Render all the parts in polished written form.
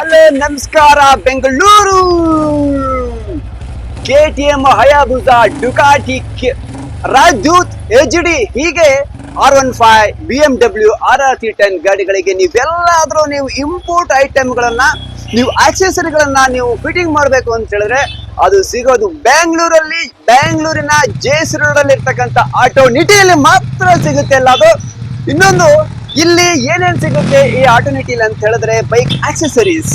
Hello ನಮಸ್ಕಾರ Bengaluru. KTM Hayabusa Ducati Rajdoot HD ಹೀಗೆ R15 BMW RR310 ಗಾಡಿಗಳಿಗೆ ನೀವು ಇಂಪೋರ್ಟ್ ಐಟಮ್ಗಳನ್ನ ನೀವು ಆಕ್ಸೆಸರಿಗಳನ್ನ ನೀವು ಫಿಟ್ಟಿಂಗ್ ಮಾಡಬೇಕು ಅಂತ ಹೇಳಿದ್ರೆ ಅದು ಸಿಗೋದು ಬೆಂಗಳೂರಿನ JC ರೋಡ್ ಅಲ್ಲಿ ಇರ್ತಕ್ಕಂಥ ಆಟೋನಿಟಿಯಲ್ಲಿ ಮಾತ್ರ ಸಿಗುತ್ತೆ ಅಲ್ಲ. ಅದು ಇನ್ನೊಂದು ಇಲ್ಲಿ ಏನೇನ್ ಸಿಗುತ್ತೆ ಈ ಆಟೋನಿಟಿಲಿ ಅಂತ ಹೇಳಿದ್ರೆ ಬೈಕ್ ಆಕ್ಸೆಸರೀಸ್,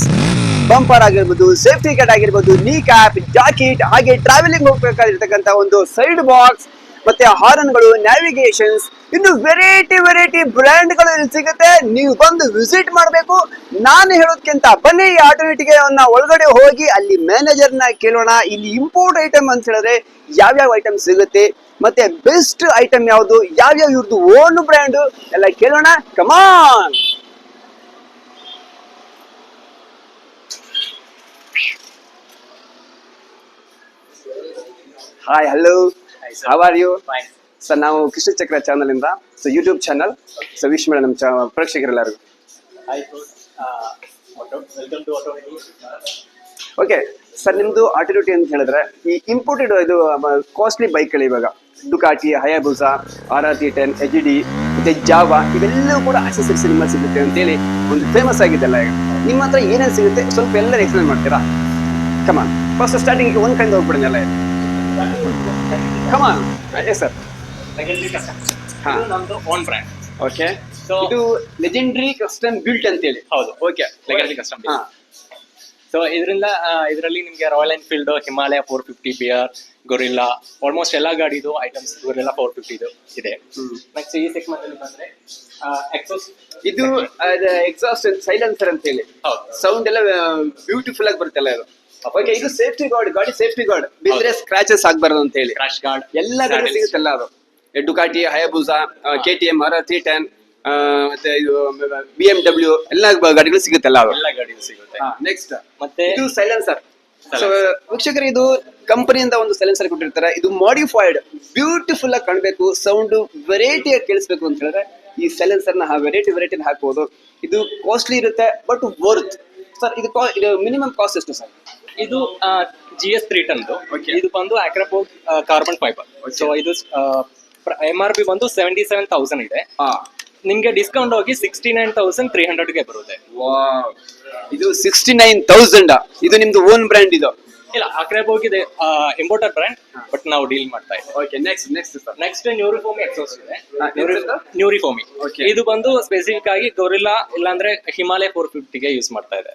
ಬಂಪರ್ ಆಗಿರ್ಬೋದು, ಸೇಫ್ಟಿ ಗಾರ್ಡ್ ಆಗಿರ್ಬೋದು, ನೀ ಕ್ಯಾಪ್, ಜಾಕೆಟ್, ಹಾಗೆ ಟ್ರಾವೆಲಿಂಗ್ ಹೋಗ್ಬೇಕಾಗಿರ್ತಕ್ಕಂಥ ಒಂದು ಸೈಡ್ ಬಾಕ್ಸ್, ಮತ್ತೆ ಹಾರನ್ಗಳು, ನ್ಯಾವಿಗೇಷನ್ಸ್, ಇನ್ನು ವೆರೈಟಿ ಬ್ರ್ಯಾಂಡ್ಗಳು ಇಲ್ಲಿ ಸಿಗುತ್ತೆ. ನೀವು ಬಂದು ವಿಸಿಟ್ ಮಾಡಬೇಕು. ನಾನು ಹೇಳೋದಕ್ಕಿಂತ ಬನ್ನಿ ಈ ಆಟೋನಿಟಿಗೆ ಒಳಗಡೆ ಹೋಗಿ ಅಲ್ಲಿ ಮ್ಯಾನೇಜರ್ನ ಕೇಳೋಣ. ಇಲ್ಲಿ ಇಂಪೋರ್ಟ್ ಐಟಮ್ ಅಂತ ಹೇಳಿದ್ರೆ ಯಾವ್ಯಾವ ಐಟಮ್ ಸಿಗುತ್ತೆ, ಮತ್ತೆ ಬೆಸ್ಟ್ ಐಟಮ್ ಯಾವುದು, ಯಾವ್ಯಾವ ಇವ್ರದ್ದು ಓನ್ ಬ್ರ್ಯಾಂಡ್ ಎಲ್ಲ ಕೇಳೋಣ. Come on. Hi, hello, how are you? Sir, ನಾವು ಕೃಷ್ಣ ಚಕ್ರ ಚಾನಲ್ ಇಂದ ಯೂಟ್ಯೂಬ್ ಚಾನಲ್. ವಿಶ್ ಮಾಡಿ ನಮ್ಮ ಪ್ರೇಕ್ಷಕರೆಲ್ಲರಿಗೂ. ಓಕೆ ಸರ್, ನಿಮ್ದು ಆಟೋನಿಟಿ ಅಂತ ಹೇಳಿದ್ರೆ ಈ ಇಂಪೋರ್ಟೆಡ್ ಇದು ಕಾಸ್ಟ್ಲಿ ಬೈಕ್ಗಳು ಇವಾಗ ಡುಕಾಟಿ, ಹಯಾಬುಸಾ, RR310, HD ಮತ್ತೆ ಜಾವಾ ಇವೆಲ್ಲವೂ ಕೂಡ ಆಕ್ಸೆಸರೀಸ್ ನಿಮ್ಮಲ್ಲಿ ಸಿಗುತ್ತೆ ಅಂತೇಳಿ ಒಂದು ಫೇಮಸ್ ಆಗಿದೆಲ್ಲ. ಈಗ ನಿಮ್ಮ ಹತ್ರ ಏನೇನು ಸಿಗುತ್ತೆ ಸ್ವಲ್ಪ ಎಲ್ಲರೂ ಎಕ್ಸ್ಪ್ಲೇನ್ ಮಾಡ್ತೀರಾ? ಕಮಾನ್. ಫಸ್ಟ್ ಸ್ಟಾರ್ಟಿಂಗ್ ಒಂದು ಕೈಯಿಂದ ಹೋಗ್ಬಿಡೋಣ. ಕಮಾನ್. Yes sir. ನಮ್ದು ಓನ್ ಬ್ರ್ಯಾಂಡ್. ಓಕೆ, ಇದು ಲೆಜೆಂಡರಿ ಕಸ್ಟಮ್ ಬಿಲ್ಟ್ ಅಂತೇಳಿ. ಹೌದು, ಓಕೆ, ಲೆಜೆಂಡರಿ ಕಸ್ಟಮ್. ಸೊ ಇದರಲ್ಲಿ ನಿಮ್ಗೆ Royal Enfield, Himalaya 450, BR, gorilla, almost ಎಲ್ಲಾ ಗಾಡಿದು ಐಟಮ್ಸ್ ಗೊರಿಲ್ಲಾ 450 ಇದೆ. ನೆಕ್ಸ್ಟ್ ಈ ಸೆಗ್ಮೆಂಟ್ ಅಲ್ಲಿ ಬಂದ್ರೆ ಇದು ಎಕ್ಸಾಸ್ಟ್ ಸೈಲೆನ್ಸರ್ ಅಂತ ಹೇಳಿ. ಸೌಂಡ್ ಎಲ್ಲ ಬ್ಯೂಟಿಫುಲ್ ಆಗಿ ಬರುತ್ತಲ್ಲ ಇದು. ಓಕೆ, ಇದು ಸೇಫ್ಟಿ ಗಾರ್ಡ್, ಗಾಡಿ ಸೇಫ್ಟಿ ಗಾರ್ಡ್, ಬಿದ್ರೆ ಸ್ಕ್ರಾಚಸ್ ಆಗ್ಬಾರ್ದು ಅಂತ ಹೇಳಿ. ಕ್ರಾಶ್ ಗಾರ್ಡ್ ಎಲ್ಲ ಗಾಡಿ ಸಿಗುತ್ತಲ್ಲ. ಅದು ಡುಕಾಟಿ, ಹಯಾಬುಸಾ, KTM, RR310, ಮತ್ತೆ ಇದು BMW ಎಲ್ಲ ಗಾಡಿಗಳು ಸಿಗುತ್ತಲ್ಲ. ಅದು ಎಲ್ಲ ಗಾಡಿಗಳು ಸಿಗುತ್ತೆ. ನೆಕ್ಸ್ಟ್ ಮತ್ತೆ ಇದು ಸೈಲೆನ್ಸರ್. ವೀಕ್ಷಕರು, ಇದು ಕಂಪನಿಯಿಂದ ಒಂದು ಸೈಲೆನ್ಸರ್ ಕೊಟ್ಟಿರ್ತಾರೆ. ಇದು ಮಾಡಿಫೈಡ್ ಬ್ಯೂಟಿಫುಲ್ ಆಗಿ ಕಾಣಬೇಕು, ಸೌಂಡ್ ವೆರೈಟಿ ಆಗಿ ಕೇಳಿಸ್ಬೇಕು ಅಂತ ಹೇಳಿದ್ರೆ ಈ ಸೈಲೆನ್ಸರ್ ನ ವೆರೈಟಿ ಹಾಕಬಹುದು. ಇದು ಕಾಸ್ಟ್ಲಿ ಇರುತ್ತೆ ಬಟ್ ವರ್ತ್. ಸರ್, ಇದು ಮಿನಿಮಮ್ ಕಾಸ್ಟ್ ಎಷ್ಟು ಸರ್? ಇದು GS 310. ಇದು ಬಂದು ಅಕ್ರಾಪೋರ್ಟ್ ಕಾರ್ಬನ್ ಫೈಬರ್. ಸೊ ಇದು MRP ಬಂದು 77,000 ಇದೆ. ನಿಮ್ಗೆ ಡಿಸ್ಕೌಂಟ್ ಹೋಗಿ 69,300 ಗೆ ಬರುತ್ತೆ. ಇದು 69,000. ಇದು ನಿಮ್ದು ಓನ್ ಬ್ರ್ಯಾಂಡ್? ಇದು ಇಲ್ಲ, ಅಕ್ರಾಪೋರ್ಟ್ ಇದೆ ಇಂಪೋರ್ಟರ್ ಬ್ರ್ಯಾಂಡ್, ಬಟ್ ನಾವು ಡೀಲ್ ಮಾಡ್ತಾ ಇದ್ದೀವಿ. ಓಕೆ, ನೆಕ್ಸ್ಟ್ ನ್ಯೂರಿಫೋಮಿ ಎಕ್ಸಾಸ್ಟ್ ಇದೆ. ನ್ಯೂರಿಫೋಮಿ ಇದು ಬಂದು ಸ್ಪೆಸಿಫಿಕ್ ಆಗಿ ಗೊರಿಲ್ಲಾ ಇಲ್ಲಾಂದ್ರೆ ಹಿಮಾಲಯ 450 ಗೆ ಯೂಸ್ ಮಾಡ್ತಾ ಇದೆ.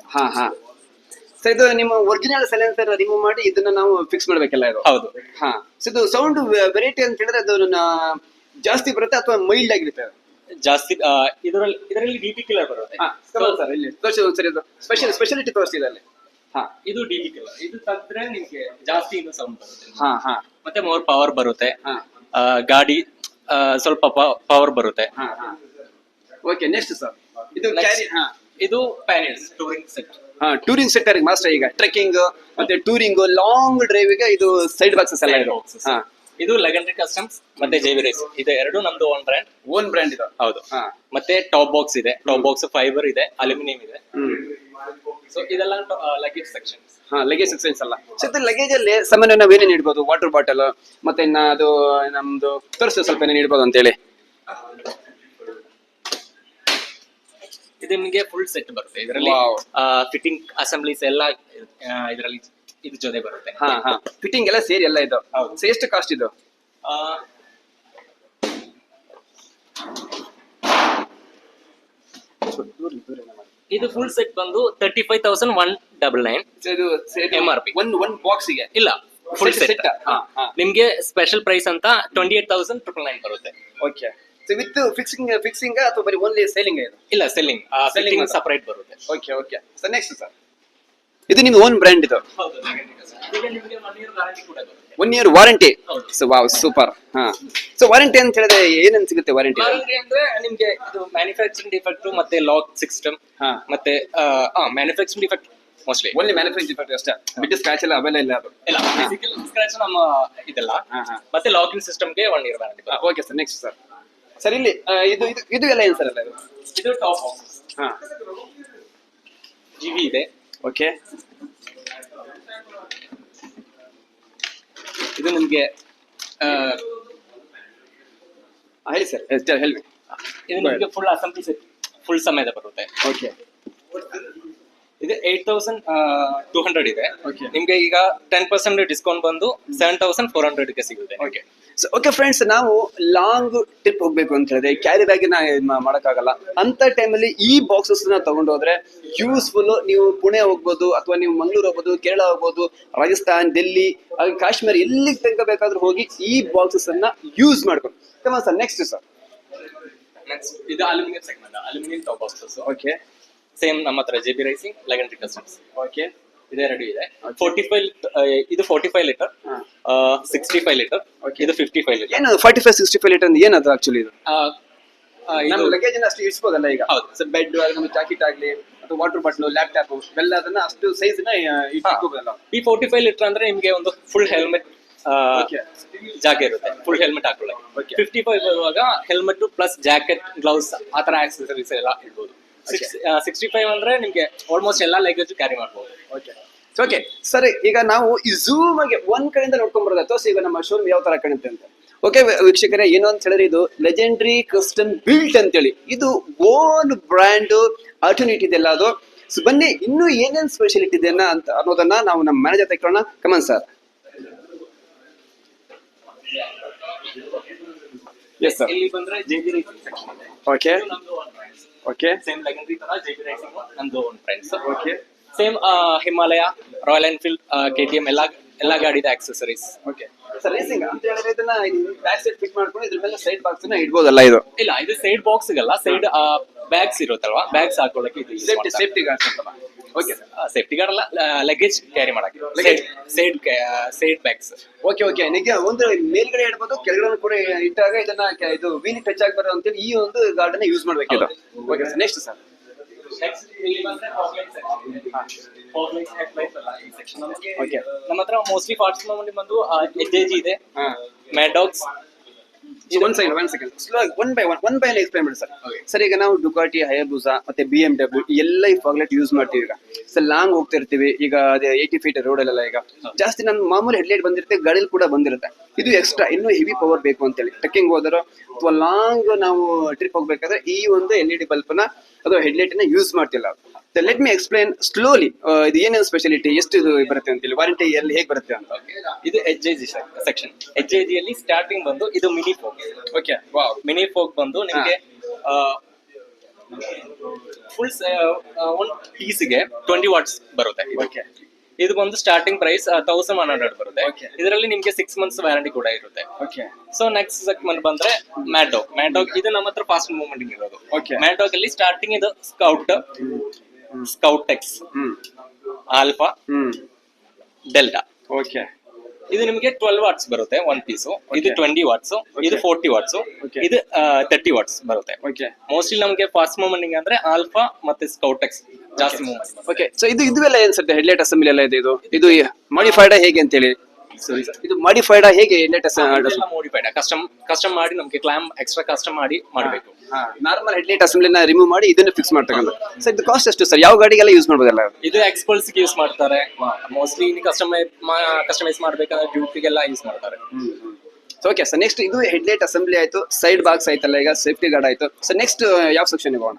ಸೊ ಇದು ನಿಮ್ಮ ಒರಿಜಿನಲ್ ಸೈಲೆನ್ಸರ್ ರಿಮೂವ್ ಮಾಡಿ ಇದನ್ನ ನಾವು ಫಿಕ್ಸ್ ಮಾಡ್ಬೇಕಲ್ಲ ಇದು? ಹೌದು. ಸೊ ಇದು ಸೌಂಡ್ ವೆರೈಟಿ ಅಂತ ಹೇಳಿದ್ರೆ ಅದು ಜಾಸ್ತಿ ಬರುತ್ತೆ ಅಥವಾ ಮೈಲ್ಡ್ ಆಗಿರುತ್ತೆ? ಜಾಸ್ತಿ ಇದರಲ್ಲಿ DP ಕಿಲ್ಲರ್ ಬರುತ್ತೆ. ಸರ್, ಇಲ್ಲಿ ತೋರಿಸಿ ಒಂದ್ಸರಿ. ಇದು ಸ್ಪೆಷಾಲಿಟಿ ತೋರಿಸಿದೆ ಅಲ್ಲಿ. ಇದು DP ಕಿಲ್ಲರ್. ಇದು ತೆಗೆದ್ರೆ ನಿಮ್ಗೆ ಜಾಸ್ತಿ ಸೌಂಡ್ ಬರುತ್ತೆ. ಮತ್ತೆ ಮೋರ್ ಪವರ್ ಬರುತ್ತೆ. ಗಾಡಿ ಸ್ವಲ್ಪ ಪವರ್ ಬರುತ್ತೆ. ಓಕೆ, ನೆಕ್ಸ್ಟ್ ಸರ್, ಇದು panels touring set. Touring set master. ಈಗ ಟ್ರೆಕ್ಕಿಂಗ್ ಮತ್ತೆ ಟೂರಿಂಗ್ ಲಾಂಗ್ ಡ್ರೈವ್ ಗೆ ಇದು ಸೈಡ್ ಬಾಕ್ಸಸ್ ಎಲ್ಲ ಇದೆ. ಇದು ಲೆಜೆಂಡರಿ ಕಸ್ಟಮ್ಸ್ ಮತ್ತೆ JV ರೇಸ್ ಇದೆ. ಎರಡು ನಮ್ದು ಓನ್ ಬ್ರ್ಯಾಂಡ್ ಇದು. ಹೌದು. ಮತ್ತೆ ಟಾಪ್ ಬಾಕ್ಸ್ ಇದೆ. ಟಾಪ್ ಬಾಕ್ಸ್ ಫೈಬರ್ ಇದೆ, ಅಲ್ಯೂಮಿನಿಯಂ ಇದೆ. ಸೊ ಇದೆಲ್ಲ ಲಗೇಜ್ ಸೆಕ್ಷನ್ಸ್. ಲಗೇಜ್ ಸೆಕ್ಷನ್ಸ್ ಅಲ್ಲ. ಸೊ ಲಗೇಜ್ ಅಲ್ಲಿ ಸಾಮಾನ್ಯ ನಾವು ಏನೇನು ಇಡ್ಬೋದು? ವಾಟರ್ ಬಾಟಲ್, ಮತ್ತೆ ಅದು ನಮ್ದು ತೋರಿಸು ಸ್ವಲ್ಪ ಏನೇನು ಇಡ್ಬೋದು ಅಂತ ಹೇಳಿ. ಇದು ನಿಮಗೆ ಫುಲ್ ಸೆಟ್ ಬರುತ್ತೆ. ಇದರಲ್ಲಿ ಫಿಟ್ಟಿಂಗ್ ಅಸೆಂಬ್ಲೀಸ್ ಎಲ್ಲ ಇದರಲ್ಲಿ ಇದು ಜೊತೆ ಬರುತ್ತೆ. ಫಿಟ್ಟಿಂಗ್ ಎಲ್ಲ ಸೇರಿ ಎಲ್ಲ ಇದು. ಸೊ ಎಷ್ಟು ಕಾಸ್ಟ್ ಇದು? ಇದು ಫುಲ್ ಸೆಟ್ ಬಂದು 35,199 MRP. ಒನ್ ಬಾಕ್ಸ್ ಗೆ? ಇಲ್ಲ, ಫುಲ್ ಸೆಟ್. ನಿಮ್ಗೆ ಸ್ಪೆಷಲ್ ಪ್ರೈಸ್ ಅಂತ 28,999 ಬರುತ್ತೆ. ಓಕೆ. ಸೊ ವಿತ್ ಫಿಕ್ಸಿಂಗ್ ಅಥವಾ ಬರೀ ಓನ್ಲಿ ಸೇಲಿಂಗ್? ಇಲ್ಲ, ಸೆಲ್ಲಿಂಗ್ ಸಪರೇಟ್ ಬರುತ್ತೆ. ಓಕೆ. ಸೊ ನೆಕ್ಸ್ಟ್ ಸರ್, ಇದು ನಿಮ್ಮ ಓನ್ ಬ್ರ್ಯಾಂಡ್ ಇದು? ಹೌದು. ಈಗ ನಿಮಗೆ 1 year ವಾರಂಟಿ ಕೂಡ ಬರುತ್ತೆ. 1 year warranty? So wow, super. So warranty ಅಂತ ಹೇಳಿದ್ರೆ ಏನೇನು ಸಿಗುತ್ತೆ ವಾರಂಟಿ? ವಾರಂಟಿ ಅಂದ್ರೆ ನಿಮ್ಗೆ ಇದು ಮ್ಯಾನುಫ್ಯಾಕ್ಚರಿಂಗ್ ಡಿಫೆಕ್ಟ್ ಮತ್ತೆ ಲಾಕ್ ಸಿಸ್ಟಮ್ ಮತ್ತೆ manufacturing defect mostly only manufacturing defect ಅಷ್ಟೇ. ಬಿಟ್ಟು ಸ್ಕ್ರಾಚ್ ಎಲ್ಲ ಅವೆಲ್ಲ ಇಲ್ಲ? ಅದು ಇಲ್ಲ, ಫಿಸಿಕಲ್ ಸ್ಕ್ರಾಚ್ ನಮ್ಮ ಇದೆಲ್ಲ. ಮತ್ತೆ ಲಾಕಿಂಗ್ ಸಿಸ್ಟಮ್ಗೆ 1 year warranty. Okay sir, next sir. Sir, ಇಲ್ಲಿ ಇದು ಎಲ್ಲ ಏನು ಸರ್? ಎಲ್ಲ ಇದು ಟಾಪ್ ಬಾಕ್ಸ್. GV ಇದೆ, ಓಕೆ ಇದು ನಿಮ್ಗೆ ಹೇಳಿ ಸರ್ ಹೇಳಿ. ಇದು ನಿಮ್ಗೆ ಫುಲ್ ಅಸೆಂಬ್ಲಿ ಸೆಟ್ ಫುಲ್ ಸಮೇತ ಬರುತ್ತೆ. ಓಕೆ ಇದು 8,200 ಇದೆ. Okay. ನಿಮ್ಗೆ ಈಗ 10% ಡಿಸ್ಕೌಂಟ್ ಬಂದು 7,400 ಗೆ ಸಿಗುತ್ತೆ. ಓಕೆ ಸೊ ಓಕೆ ಫ್ರೆಂಡ್ಸ್, ನಾವು ಲಾಂಗ್ ಟ್ರಿಪ್ ಹೋಗ್ಬೇಕು ಅಂತ ಹೇಳಿದ್ರೆ ಕ್ಯಾರಿ ಬ್ಯಾಗ್ ಮಾಡಕ್ಕಾಗಲ್ಲ ಅಂತ ಟೈಮಲ್ಲಿ ಈ ಬಾಕ್ಸಸ್ ನ ತಗೊಂಡೋದ್ರೆ ಯೂಸ್ಫುಲ್. ನೀವು ಪುಣೆ ಹೋಗ್ಬೋದು, ಅಥವಾ ನೀವು ಮಂಗಳೂರು ಹೋಗ್ಬೋದು, ಕೇರಳ ಹೋಗ್ಬೋದು, ರಾಜಸ್ಥಾನ್, ಡೆಲ್ಲಿ, ಹಾಗೆ ಕಾಶ್ಮೀರ, ಎಲ್ಲಿಗೆ ತನಕ ಬೇಕಾದ್ರೂ ಹೋಗಿ ಈ ಬಾಕ್ಸಸ್ ಅನ್ನ ಯೂಸ್ ಮಾಡ್ಕೊಂಡು. Sir next sir. ನೆಕ್ಸ್ಟ್ ಇದು aluminium segment, aluminium top boxes. Okay same ನಮ್ಮ ಹತ್ರ JB ರೈಸಿಂಗ್ ಲೆಗೆಂಡರಿ ಕಸ್ಟಮ್ಸ್. ಓಕೆ ಇದೇ ರೆಡಿ ಇದೆ. 45 ಇದು 45 ಲೀಟರ್, 65 ಲೀಟರ್, ಇದು 55 ಲೀಟರ್. ಏನು 45 65 ಲೀಟರ್ ಅಂದ್ರೆ ಏನದು ಆಕ್ಚುಲಿ? ಇದು ನಮ್ಮ ಇದು ಲಗೇಜ್ ಅಷ್ಟು ಇಡ್ಸ್ಬೋದಲ್ಲ ಈಗ? ಹೌದು. ಸೊ ಬೆಡ್, ನಮ್ಮ ಜಾಕೆಟ್ ಆಗ್ಲಿ ಅಥವಾ ವಾಟರ್ ಬಾಟ್ಲು, ಲ್ಯಾಪ್ಟಾಪ್ ಎಲ್ಲ ಅದನ್ನ ಅಷ್ಟು ಸೈಜ್ ನ ಇಟ್ಕೋಬೋದಲ್ಲ? ಈ 45 ಲೀಟರ್ ಅಂದ್ರೆ ನಿಮ್ಗೆ ಒಂದು ಫುಲ್ ಹೆಲ್ಮೆಟ್ ಓಕೆ ಜಾಗ ಇರುತ್ತೆ, ಫುಲ್ ಹೆಲ್ಮೆಟ್ ಹಾಕೊಳ್ಳಿ. Okay. 55 ಬರುವಾಗ ಹೆಲ್ಮೆಟ್ ಪ್ಲಸ್ ಜಾಕೆಟ್, ಗ್ಲೌಸ್ ಆತರ ಆಕ್ಸೆಸರೀಸ್ ಎಲ್ಲ ಇಡ್ಬೋದು. 65 ಅಂದ್ರೆ ನಿಮ್ಗೆ ಆಲ್ಮೋಸ್ಟ್ ಎಲ್ಲಾ ಲಗೇಜ್ ಕ್ಯಾರಿ ಮಾಡ್ಬೋದು. ಓಕೆ ಸರಿ, ಈಗ ನಾವು ಈ ಝೂಮ್ ಆಗಿ ಒಂದ್ ಕಡೆಯಿಂದ ನೋಡ್ಕೊಂಡ್ ಬರೋದ ತೋರಿಸಿ ಈಗ ನಮ್ಮ ಶೋರೂಮ್ ಯಾವ ತರ ಕಾಣುತ್ತೆ ಅಂತ. ಓಕೆ ವೀಕ್ಷಕರೇ, ಏನು ಅಂತ ಹೇಳಿದ್ರೆ ಇದು ಲೆಜೆಂಡ್ರಿ ಕಸ್ಟಮ್ ಬಿಲ್ಟ್ ಅಂತೇಳಿ, ಇದು ಓನ್ ಬ್ರ್ಯಾಂಡ್ ಆಲ್ಟರ್ನೇಟ್ ಇದೆಲ್ಲ ಅದು. ಸೊ ಬನ್ನಿ, ಇನ್ನೂ ಏನೇನ್ ಸ್ಪೆಷಾಲಿಟಿ ಇದೆ ಅಂತ ಅನ್ನೋದನ್ನ ನಾವು ನಮ್ಮ ಮ್ಯಾನೇಜರ್ ತೆಕ್ಕೊಳ್ಳೋಣ. Come on sir. Yes sir. ಇಲ್ಲಿ ಬಂದ್ರೆ JB ರೈಸಿಂಗ್ ಸೆಕ್ಷನ್ ಇದೆ. ಓಕೆ ಇದು ನಮ್ದು own brands. Okay same legendary ತರ JB ರೈಸಿಂಗ್ ನಮ್ದು own friends. Okay same Himalaya, Royal Enfield, KTM ಎಲ್ಲಾ ಗಾಡಿದ ಆಕ್ಸೆಸರೀಸ್. Okay sir. ರೇಸಿಂಗ್ ಅಂತ ಹೇಳಿದ್ರೆ ಇದನ್ನ ಬ್ಯಾಕ್ ಸೈಡ್ ಫಿಟ್ ಮಾಡ್ಕೊಂಡು ಇದ್ರ ಮೇಲೆ ಸೈಡ್ ಬಾಕ್ಸ್ ನ ಇಡ್ಬೋದಲ್ಲ? ಇದು ಇಲ್ಲ, ಇದು ಸೈಡ್ ಬಾಕ್ಸ್ ಗಲ್ಲ, ಸೈಡ್ ಬ್ಯಾಗ್ಸ್ ಇರುತ್ತಲ್ವಾ, ಬ್ಯಾಗ್ಸ್ ಹಾಕೊಳ್ಳಕ್ಕೆ ಇದು ಸೇಫ್ಟಿ ಗಾರ್ಡ್ಸ್ ಅಂತಲ್ಲ? ಓಕೆ ಸೇಫ್ಟಿ ಗಾರ್ಡ್ ಅಲ್ಲ, ಲಗೇಜ್ ಕ್ಯಾರಿ ಮಾಡಕ್ಕೆ ಸೈಡ್ ಬ್ಯಾಗ್ಸ್. Okay okay. ನಿಮಗೆ ಒಂದು ಮೇಲ್ಗಡೆ ಇಡ್ಬೋದು, ಕೆಳಗಡೆ ಕೂಡ ಇಟ್ಟಾಗ ಇದನ್ನ ಇದು ವೀಲ್ ಟಚ್ ಆಗಬಾರ್ದು ಅಂತೇಳಿ ಈ ಒಂದು ಗಾರ್ಡ್ ಅನ್ನ ಯೂಸ್ ಮಾಡ್ಬೇಕು ಇದು. Okay sir. Next sir. Next ಇಲ್ಲಿ ಬಂದ್ರೆ ಫಾಗ್ಲೈಟ್ ಹೆಡ್ಲೈಟ್ ಎಲ್ಲ ಈ ಸೆಕ್ಷನ್. ಓಕೆ ನಮ್ಮ ಹತ್ರ ಮೋಸ್ಟ್ಲಿ ಪಾರ್ಟ್ಸ್ ಬಂದು HJG ಇದೆ, Maddox. One second slow one by explain ಮಾಡಿ ಸರ್. ಸರ್, ಈಗ ನಾವು ಡುಕಾಟಿ, ಹಯಾಬುಸಾ ಮತ್ತೆ BMW ಎಲ್ಲ ಈ ಫಾಗ್ಲೈಟ್ ಯೂಸ್ ಮಾಡ್ತೀವಿ. ಈಗ ಸರ್ ಲಾಂಗ್ ಹೋಗ್ತಾ ಇರ್ತೀವಿ, ಈಗ ಅದೇ 80 ಫೀಟ್ ರೋಡ್ ಅಲ್ಲೆಲ್ಲ ಈಗ ಜಾಸ್ತಿ ನಮ್ಮ ಮಾಮೂಲಿ ಹೆಡ್ಲೈಟ್ ಬಂದಿರುತ್ತೆ, ಗಾಡಿಲಿ ಕೂಡ ಬಂದಿರುತ್ತೆ. ಇದು ಎಕ್ಸ್ಟ್ರಾ ಇನ್ನೂ ಹೆವಿ ಪವರ್ ಬೇಕು ಅಂತೇಳಿ ಟ್ರೆಕ್ಕಿಂಗ್ ಹೋದರೂ ಅಥವಾ ಲಾಂಗ್ ನಾವು ಟ್ರಿಪ್ ಹೋಗ್ಬೇಕಾದ್ರೆ ಈ ಒಂದು LED ಬಲ್ಪ್ ನ ಅಥವಾ ಹೆಡ್ಲೈಟ್ ನ ಯೂಸ್ ಮಾಡ್ತಿಲ್ಲ. ಲೆಟ್ ಮಿ ಎಕ್ಸ್ಪ್ಲೈನ್ ಸ್ಲೋಲಿ, ಇದು ಏನೇನು ಸ್ಪೆಷಾಲಿಟಿ, ಎಷ್ಟು ಇದು ಬರುತ್ತೆ ಅಂತೇಳಿ, ವಾರಂಟಿ ಎಲ್ಲಿ ಹೇಗೆ ಬರುತ್ತೆ ಅಂತ. ಇದು HJG ಸೆಕ್ಷನ್. HJG ಅಲ್ಲಿ ಸ್ಟಾರ್ಟಿಂಗ್ ಬಂದು ಇದು mini folk. Okay wow. Mini folk ಬಂದು ನಿಮಗೆ ಫುಲ್ ಒಂದು ಪೀಸ್ಗೆ 20 ವಾಟ್ಸ್ ಬರುತ್ತೆ. ಓಕೆ ಇದು ಬಂದು ಸ್ಟಾರ್ಟಿಂಗ್ ಪ್ರೈಸ್ 1100 ಬರುತ್ತೆ. Okay. ಇದರಲ್ಲಿ ನಿಮ್ಗೆ 6 ಮಂತ್ಸ್ ವ್ಯಾರಂಟಿ ಕೂಡ ಇರುತ್ತೆ. ಓಕೆ ಸೊ ನೆಕ್ಸ್ಟ್ ಸೆಗ್ಮೆಂಟ್ ಬಂದ್ರೆ ಮ್ಯಾಡಾಕ್ ಇದು ನಮ್ಮ ಹತ್ರ ಫಾಸ್ಟ್ ಮೂವ್ಮೆಂಟ್ ಇರೋದು. Okay. ಮ್ಯಾಡಾಕ್ ಅಲ್ಲಿ ಸ್ಟಾರ್ಟಿಂಗ್ ಇದು scout X, alpha, delta. Okay ಇದು ನಿಮಗೆ 12 ವಾಟ್ಸ್ ಬರುತ್ತೆ ಒನ್ ಪೀಸು. ಇದು 20 ವಾಟ್ಸ್, ಇದು 40 ವಾಟ್ಸ್, Okay. ಇದು 30 ವಾಟ್ಸ್ ಬರುತ್ತೆ. ಓಕೆ ಮೋಸ್ಟ್ಲಿ ನಮಗೆ ಫಾಸ್ಟ್ ಮೂವ್ಮೆಂಟ್ ಅಂದ್ರೆ ಆಲ್ಫಾ ಮತ್ತೆ ಸ್ಕೌಟ್ ಎಕ್ಸ್ ಜಾಸ್ತಿ ಮೂವ್ಮೆಂಟ್. ಓಕೆ. ಸೊ ಇದೆಲ್ಲ ಏನ್ ಸರ್ ಹೆಡ್ಲೈಟ್ ಅಸೆಂಬ್ಲಿ ಎಲ್ಲ ಇದೆ? ಇದು ಮಾಡಿಫೈಡ್ ಹೇಗೆ ಅಂತೇಳಿ? ಇದು ಮಾಡಿಫೈಡ್ ಹೇಗೆ ಹೆಡ್ಲೈಟ್ ಮೋಡಿಫೈಡ್ ಕಸ್ಟಮ್ ಮಾಡಿ ನಮಗೆ ಕ್ಲಾಮ್ ಎಕ್ಸ್ಟ್ರಾ ಕಸ್ಟಮ್ ಮಾಡಿ ಮಾಡಬೇಕು. ನಾರ್ಮಲ್ ಹೆಡ್ಲೈಟ್ ಅಸೆಂಬ್ಲಿನ ರಿಮೂವ್ ಮಾಡಿ ಇದನ್ನ ಫಿಕ್ಸ್ ಮಾಡ್ತಕ್ಕಂಥ. ಸರ್ ಇದು ಕಾಸ್ಟ್ ಎಷ್ಟು ಸರ್? ಯಾವ ಗಾಡಿಗೆಲ್ಲ ಯೂಸ್ ಮಾಡ್ಬೋದಲ್ಲ? ಇದು ಎಕ್ಸ್ಪಲ್ಸ್ ಯೂಸ್ ಮಾಡ್ತಾರೆ ಮೋಸ್ಟ್ಲಿ. ಕಸ್ಟಮೈಸ್ ಮಾಡ್ಬೇಕಂದ್ರೆ ಡ್ಯೂಟಿಗೆಲ್ಲ ಯೂಸ್ ಮಾಡ್ತಾರೆ. Okay sir. ನೆಕ್ಸ್ಟ್ ಇದು ಹೆಡ್ಲೈಟ್ ಅಸೆಂಬ್ಲಿ ಆಯ್ತು, ಸೈಡ್ ಬಾಕ್ಸ್ ಆಯ್ತಲ್ಲ, ಈಗ ಸೇಫ್ಟಿ ಗಾರ್ಡ್ ಆಯ್ತು. ಸೊ ನೆಕ್ಸ್ಟ್ ಯಾವ ಸೆಕ್ಷನ್ ಹೋಗೋಣ?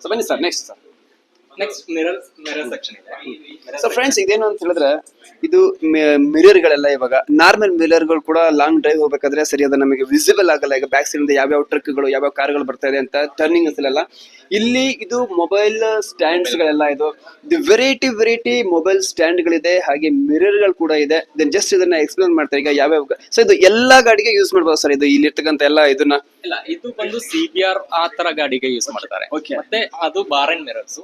ಸೊ ಬನ್ನಿ sir. Next sir. Next mirror section ಇದೆ. ಸೊ ಫ್ರೆಂಡ್ಸ್, ಇದೇನು ಅಂತ ಹೇಳಿದ್ರೆ ಇದು ಮಿರರ್ ಗಳೆಲ್ಲ ಇವಾಗ ನಾರ್ಮಲ್ ಮಿರರ್ ಗಳು ಕೂಡ ಲಾಂಗ್ ಡ್ರೈವ್ ಹೋಗ್ಬೇಕಾದ್ರೆ ಸರಿಯಾದ ನಮಗೆ ವಿಸಿಬಲ್ ಆಗಲ್ಲ. ಈಗ ಬ್ಯಾಕ್ ಸೈಡ್ ಇಂದ ಯಾವ್ಯಾವ ಟ್ರಕ್ಗಳು ಯಾವ್ಯಾವ ಕಾರ್ಗಳು ಬರ್ತಾ ಇದೆ ಅಂತ ಟರ್ನಿಂಗ್ ಅಲ್ಲೆಲ್ಲ. ಇಲ್ಲಿ ಇದು ಮೊಬೈಲ್ ಸ್ಟ್ಯಾಂಡ್ಸ್ ಗಳೆಲ್ಲ ಇದು ವೆರೈಟಿ ಮೊಬೈಲ್ ಸ್ಟ್ಯಾಂಡ್ ಗಳಿದೆ, ಹಾಗೆ ಮಿರರ್ ಗಳು ಕೂಡ ಇದೆ. ದೆನ್ ಜಸ್ಟ್ ಇದನ್ನ ಎಕ್ಸ್ಪ್ಲೇನ್ ಮಾಡ್ತಾರೆ ಈಗ ಯಾವ್ಯಾವ. ಸೊ ಇದು ಎಲ್ಲಾ ಗಾಡಿಗೆ ಯೂಸ್ ಮಾಡ್ಬೋದು ಸರ್? ಇದು ಇಲ್ಲಿರ್ತಕ್ಕಂಥ ಎಲ್ಲ ಇದನ್ನ ಇಲ್ಲ, ಇದು ಬಂದು CBR ಆ ತರ ಗಾಡಿಗೆ ಯೂಸ್ ಮಾಡ್ತಾರೆ. Okay. ಮತ್ತೆ ಅದು bar and mirrors.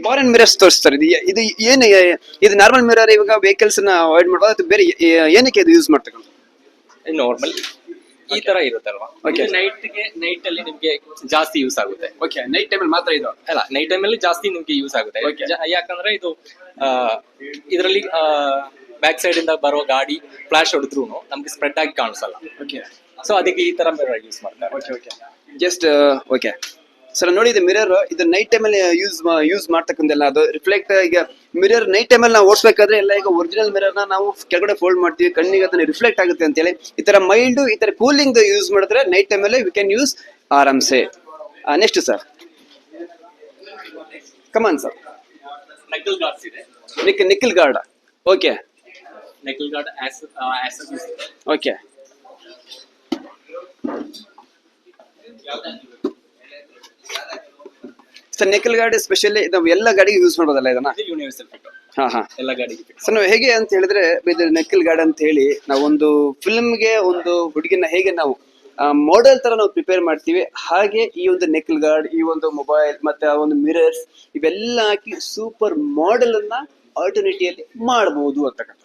Bar and mirrors ತೋರಿಸ್ತಾರೆ. ಇದು ಏನು? ಇದು ನಾರ್ಮಲ್ ಮಿರರ್ ಇವಾಗ ವೆಹಿಕಲ್ಸ್ ನ ಅವಾಯ್ಡ್ ಮಾಡ್ಬೋದು ಅಥವಾ ಬೇರೆ ಏನಕ್ಕೆ ಇದು ಯೂಸ್ ಮಾಡ್ತಕ್ಕಂಥ? ನಾರ್ಮಲ್ ಈ ತರ ಇರುತ್ತಲ್ವಾ. Okay. ನೈಟ್ ಅಲ್ಲಿ ನಿಮ್ಗೆ ಜಾಸ್ತಿ ಯೂಸ್ ಆಗುತ್ತೆ. ಓಕೆ, ನೈಟ್ ಟೈಮಲ್ಲಿ ಮಾತ್ರ ಇದು? ಅಲ್ಲ, ನೈಟ್ ಟೈಮ್ ಅಲ್ಲಿ ಜಾಸ್ತಿ ನಿಮ್ಗೆ ಯೂಸ್ ಆಗುತ್ತೆ. Okay. ಯಾಕಂದ್ರೆ ಇದು ಇದರಲ್ಲಿ ಬ್ಯಾಕ್ ಸೈಡ್ ಇಂದ ಬರೋ ಗಾಡಿ ಫ್ಲಾಶ್ ಹೊಡೆದ್ರು ನಮ್ಗೆ ಸ್ಪ್ರೆಡ್ ಆಗಿ ಕಾಣಿಸಲ್ಲ. ಓಕೆ ಸೊ ಅದಕ್ಕೆ ಈ ತರ ಮಿರರ್ ಯೂಸ್ ಮಾಡ್ತಾರೆ. Okay okay. Just okay. Sir ನೋಡಿ ಇದು ಮಿರರ್ ಇದು ನೈಟ್ ಟೈಮ್ ಅಲ್ಲಿ ಯೂಸ್ ಮಾಡ್ತಕ್ಕಂತೆಲ್ಲ ಅದು ರಿಫ್ಲೆಕ್ಟ್ ಈಗ ಮಿರರ್ ನೈಟ್ ಟೈಮ್ ಅಲ್ಲಿ ನಾವು ಓಡಿಸ್ಬೇಕಾದ್ರೆ ಎಲ್ಲ ಈಗ ಒರಿಜಿನಲ್ ಮಿರರ್ ನಾವು ಕೆಳಗಡೆ ಫೋಲ್ಡ್ ಮಾಡ್ತೀವಿ ಕಣ್ಣಿಗೆ ಅದನ್ನ ರಿಫ್ಲೆಕ್ಟ್ ಆಗುತ್ತೆ ಅಂತ ಹೇಳಿ ಈ ತರ ಮೈಲ್ಡ್ ಈ ತರ ಕೂಲಿಂಗ್ ಯೂಸ್ ಮಾಡಿದ್ರೆ ನೈಟ್ ಟೈಮ್ ಅಲ್ಲಿ ವಿ ಕ್ಯಾನ್ ಯೂಸ್ ಆರಾಮ್ಸೆ. Next sir come on sir. Knuckle guards ಇದೆ. Knuckle guard okay knuckle guard okay sir knuckle ಗಾಡಿ ಸ್ಪೆಷಲಿ ನಾವು ಎಲ್ಲ ಗಾಡಿಗೆ ಯೂಸ್ ಮಾಡೋದಲ್ಲ ಇದನ್ನ? ಯೂನಿವರ್ಸಲ್ ಫಿಟ್ ಹಾ ಎಲ್ಲ ಗಾಡಿಗೆ. ಸರ್ ನಾವು ಹೇಗೆ ಅಂತ ಹೇಳಿದ್ರೆ ಇದು ನಿಖಿಲ್ ಗಾಡಿ ಅಂತ ಹೇಳಿ ನಾವೊಂದು ಫಿಲ್ಮ್ಗೆ ಒಂದು ಹುಡುಗಿನ ಹೇಗೆ ನಾವು ಮಾಡೆಲ್ ತರ ನಾವು ಪ್ರಿಪೇರ್ ಮಾಡ್ತೀವಿ ಹಾಗೆ ಈ ಒಂದು ನೆಕಲ್ ಗಾರ್ಡ್ ಈ ಒಂದು ಮೊಬೈಲ್ ಮತ್ತೆ ಆ ಒಂದು ಮಿರರ್ಸ್ ಇವೆಲ್ಲ ಹಾಕಿ ಸೂಪರ್ ಮಾಡೆಲ್ ಅನ್ನ ಆಲ್ಟರ್ನೇಟಿವ್ ಮಾಡಬಹುದು ಅಂತಕ್ಕಂಥ.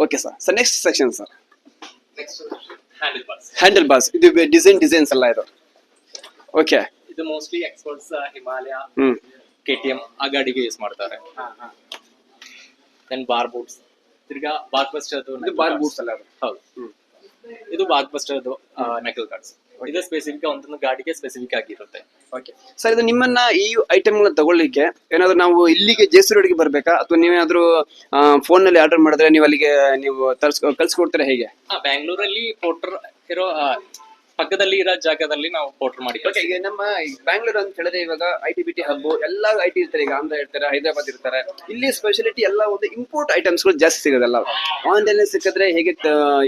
Okay sir next section sir handle bars ಇದು ಡಿಸೈನ್ಸ್ ಎಲ್ಲ ಇದು. ಓಕೆ ಇದು ಮೋಸ್ಟ್ಲಿ ಎಕ್ಸ್ಪರ್ಟ್ಸ್ ಹಿಮಾಲಯ KTM ಆ ಗಾಡಿಗೆ ಯೂಸ್ ಮಾಡ್ತಾರೆ. ದೆನ್ ಬಾರ್ ಬೂಟ್ಸ್ ತಿರ್ಗಾ ಬಾರ್ ಬಸ್ಟರ್ ಬಾರ್ ಬೂಟ್ಸ್ ಅಲ್ಲ ಹೌದು ಇದು ಬಾರ್ ಬಸ್ಟರ್ ನೆಕಲ್ ಗಾರ್ಡ್ಸ್. ಇದು ಸ್ಪೆಸಿಫಿಕ್ ಒಂದೊಂದು ಗಾಡಿಗೆ ಸ್ಪೆಸಿಫಿಕ್ ಆಗಿರುತ್ತೆ. ಓಕೆ ಸರ್ ಇದು ನಿಮ್ಮನ್ನ ಈ ಐಟಮ್ ತಗೊಳ್ಳಿಕ್ಕೆ ಏನಾದ್ರು ನಾವು ಇಲ್ಲಿಗೆ ಜೇಸೂರು ರೋಡ್ಗೆ ಬರ್ಬೇಕಾ ಅಥವಾ ನೀವೇನಾದ್ರೂ ಫೋನ್ ನಲ್ಲಿ ಆರ್ಡರ್ ಮಾಡಿದ್ರೆ ನೀವು ಅಲ್ಲಿಗೆ ನೀವು ಕಳ್ಸಿಕೊಡ್ತೀರಾ ಹೇಗೆ? ಬ್ಯಾಂಗ್ಳೂರಲ್ಲಿ ಪೋರ್ಟರ್ ಇರೋ ಪಕ್ಕದಲ್ಲಿ ಇರೋ ಜಾಗದಲ್ಲಿ ನಾವು ಪೋರ್ಟರ್ ಮಾಡಿ. ಈಗ ನಮ್ಮ ಬ್ಯಾಂಗ್ಳೂರ್ ಅಂತ ಹೇಳಿದ್ರೆ ಇವಾಗ IT-BT ಹಬ್ ಎಲ್ಲ IT ಇರ್ತಾರೆ. ಈಗ ಆಂಧ್ರ ಇರ್ತಾರೆ, ಹೈದರಾಬಾದ್ ಇರ್ತಾರೆ. ಇಲ್ಲಿ ಸ್ಪೆಷಾಲಿಟಿ ಎಲ್ಲ ಒಂದು ಇಂಪೋರ್ಟ್ ಐಟಮ್ಸ್ ಗಳು ಜಾಸ್ತಿ ಸಿಗೋದಲ್ಲ. ಆನ್ಲೈನ್ ಸಿಕ್ಕಿದ್ರೆ ಹೇಗೆ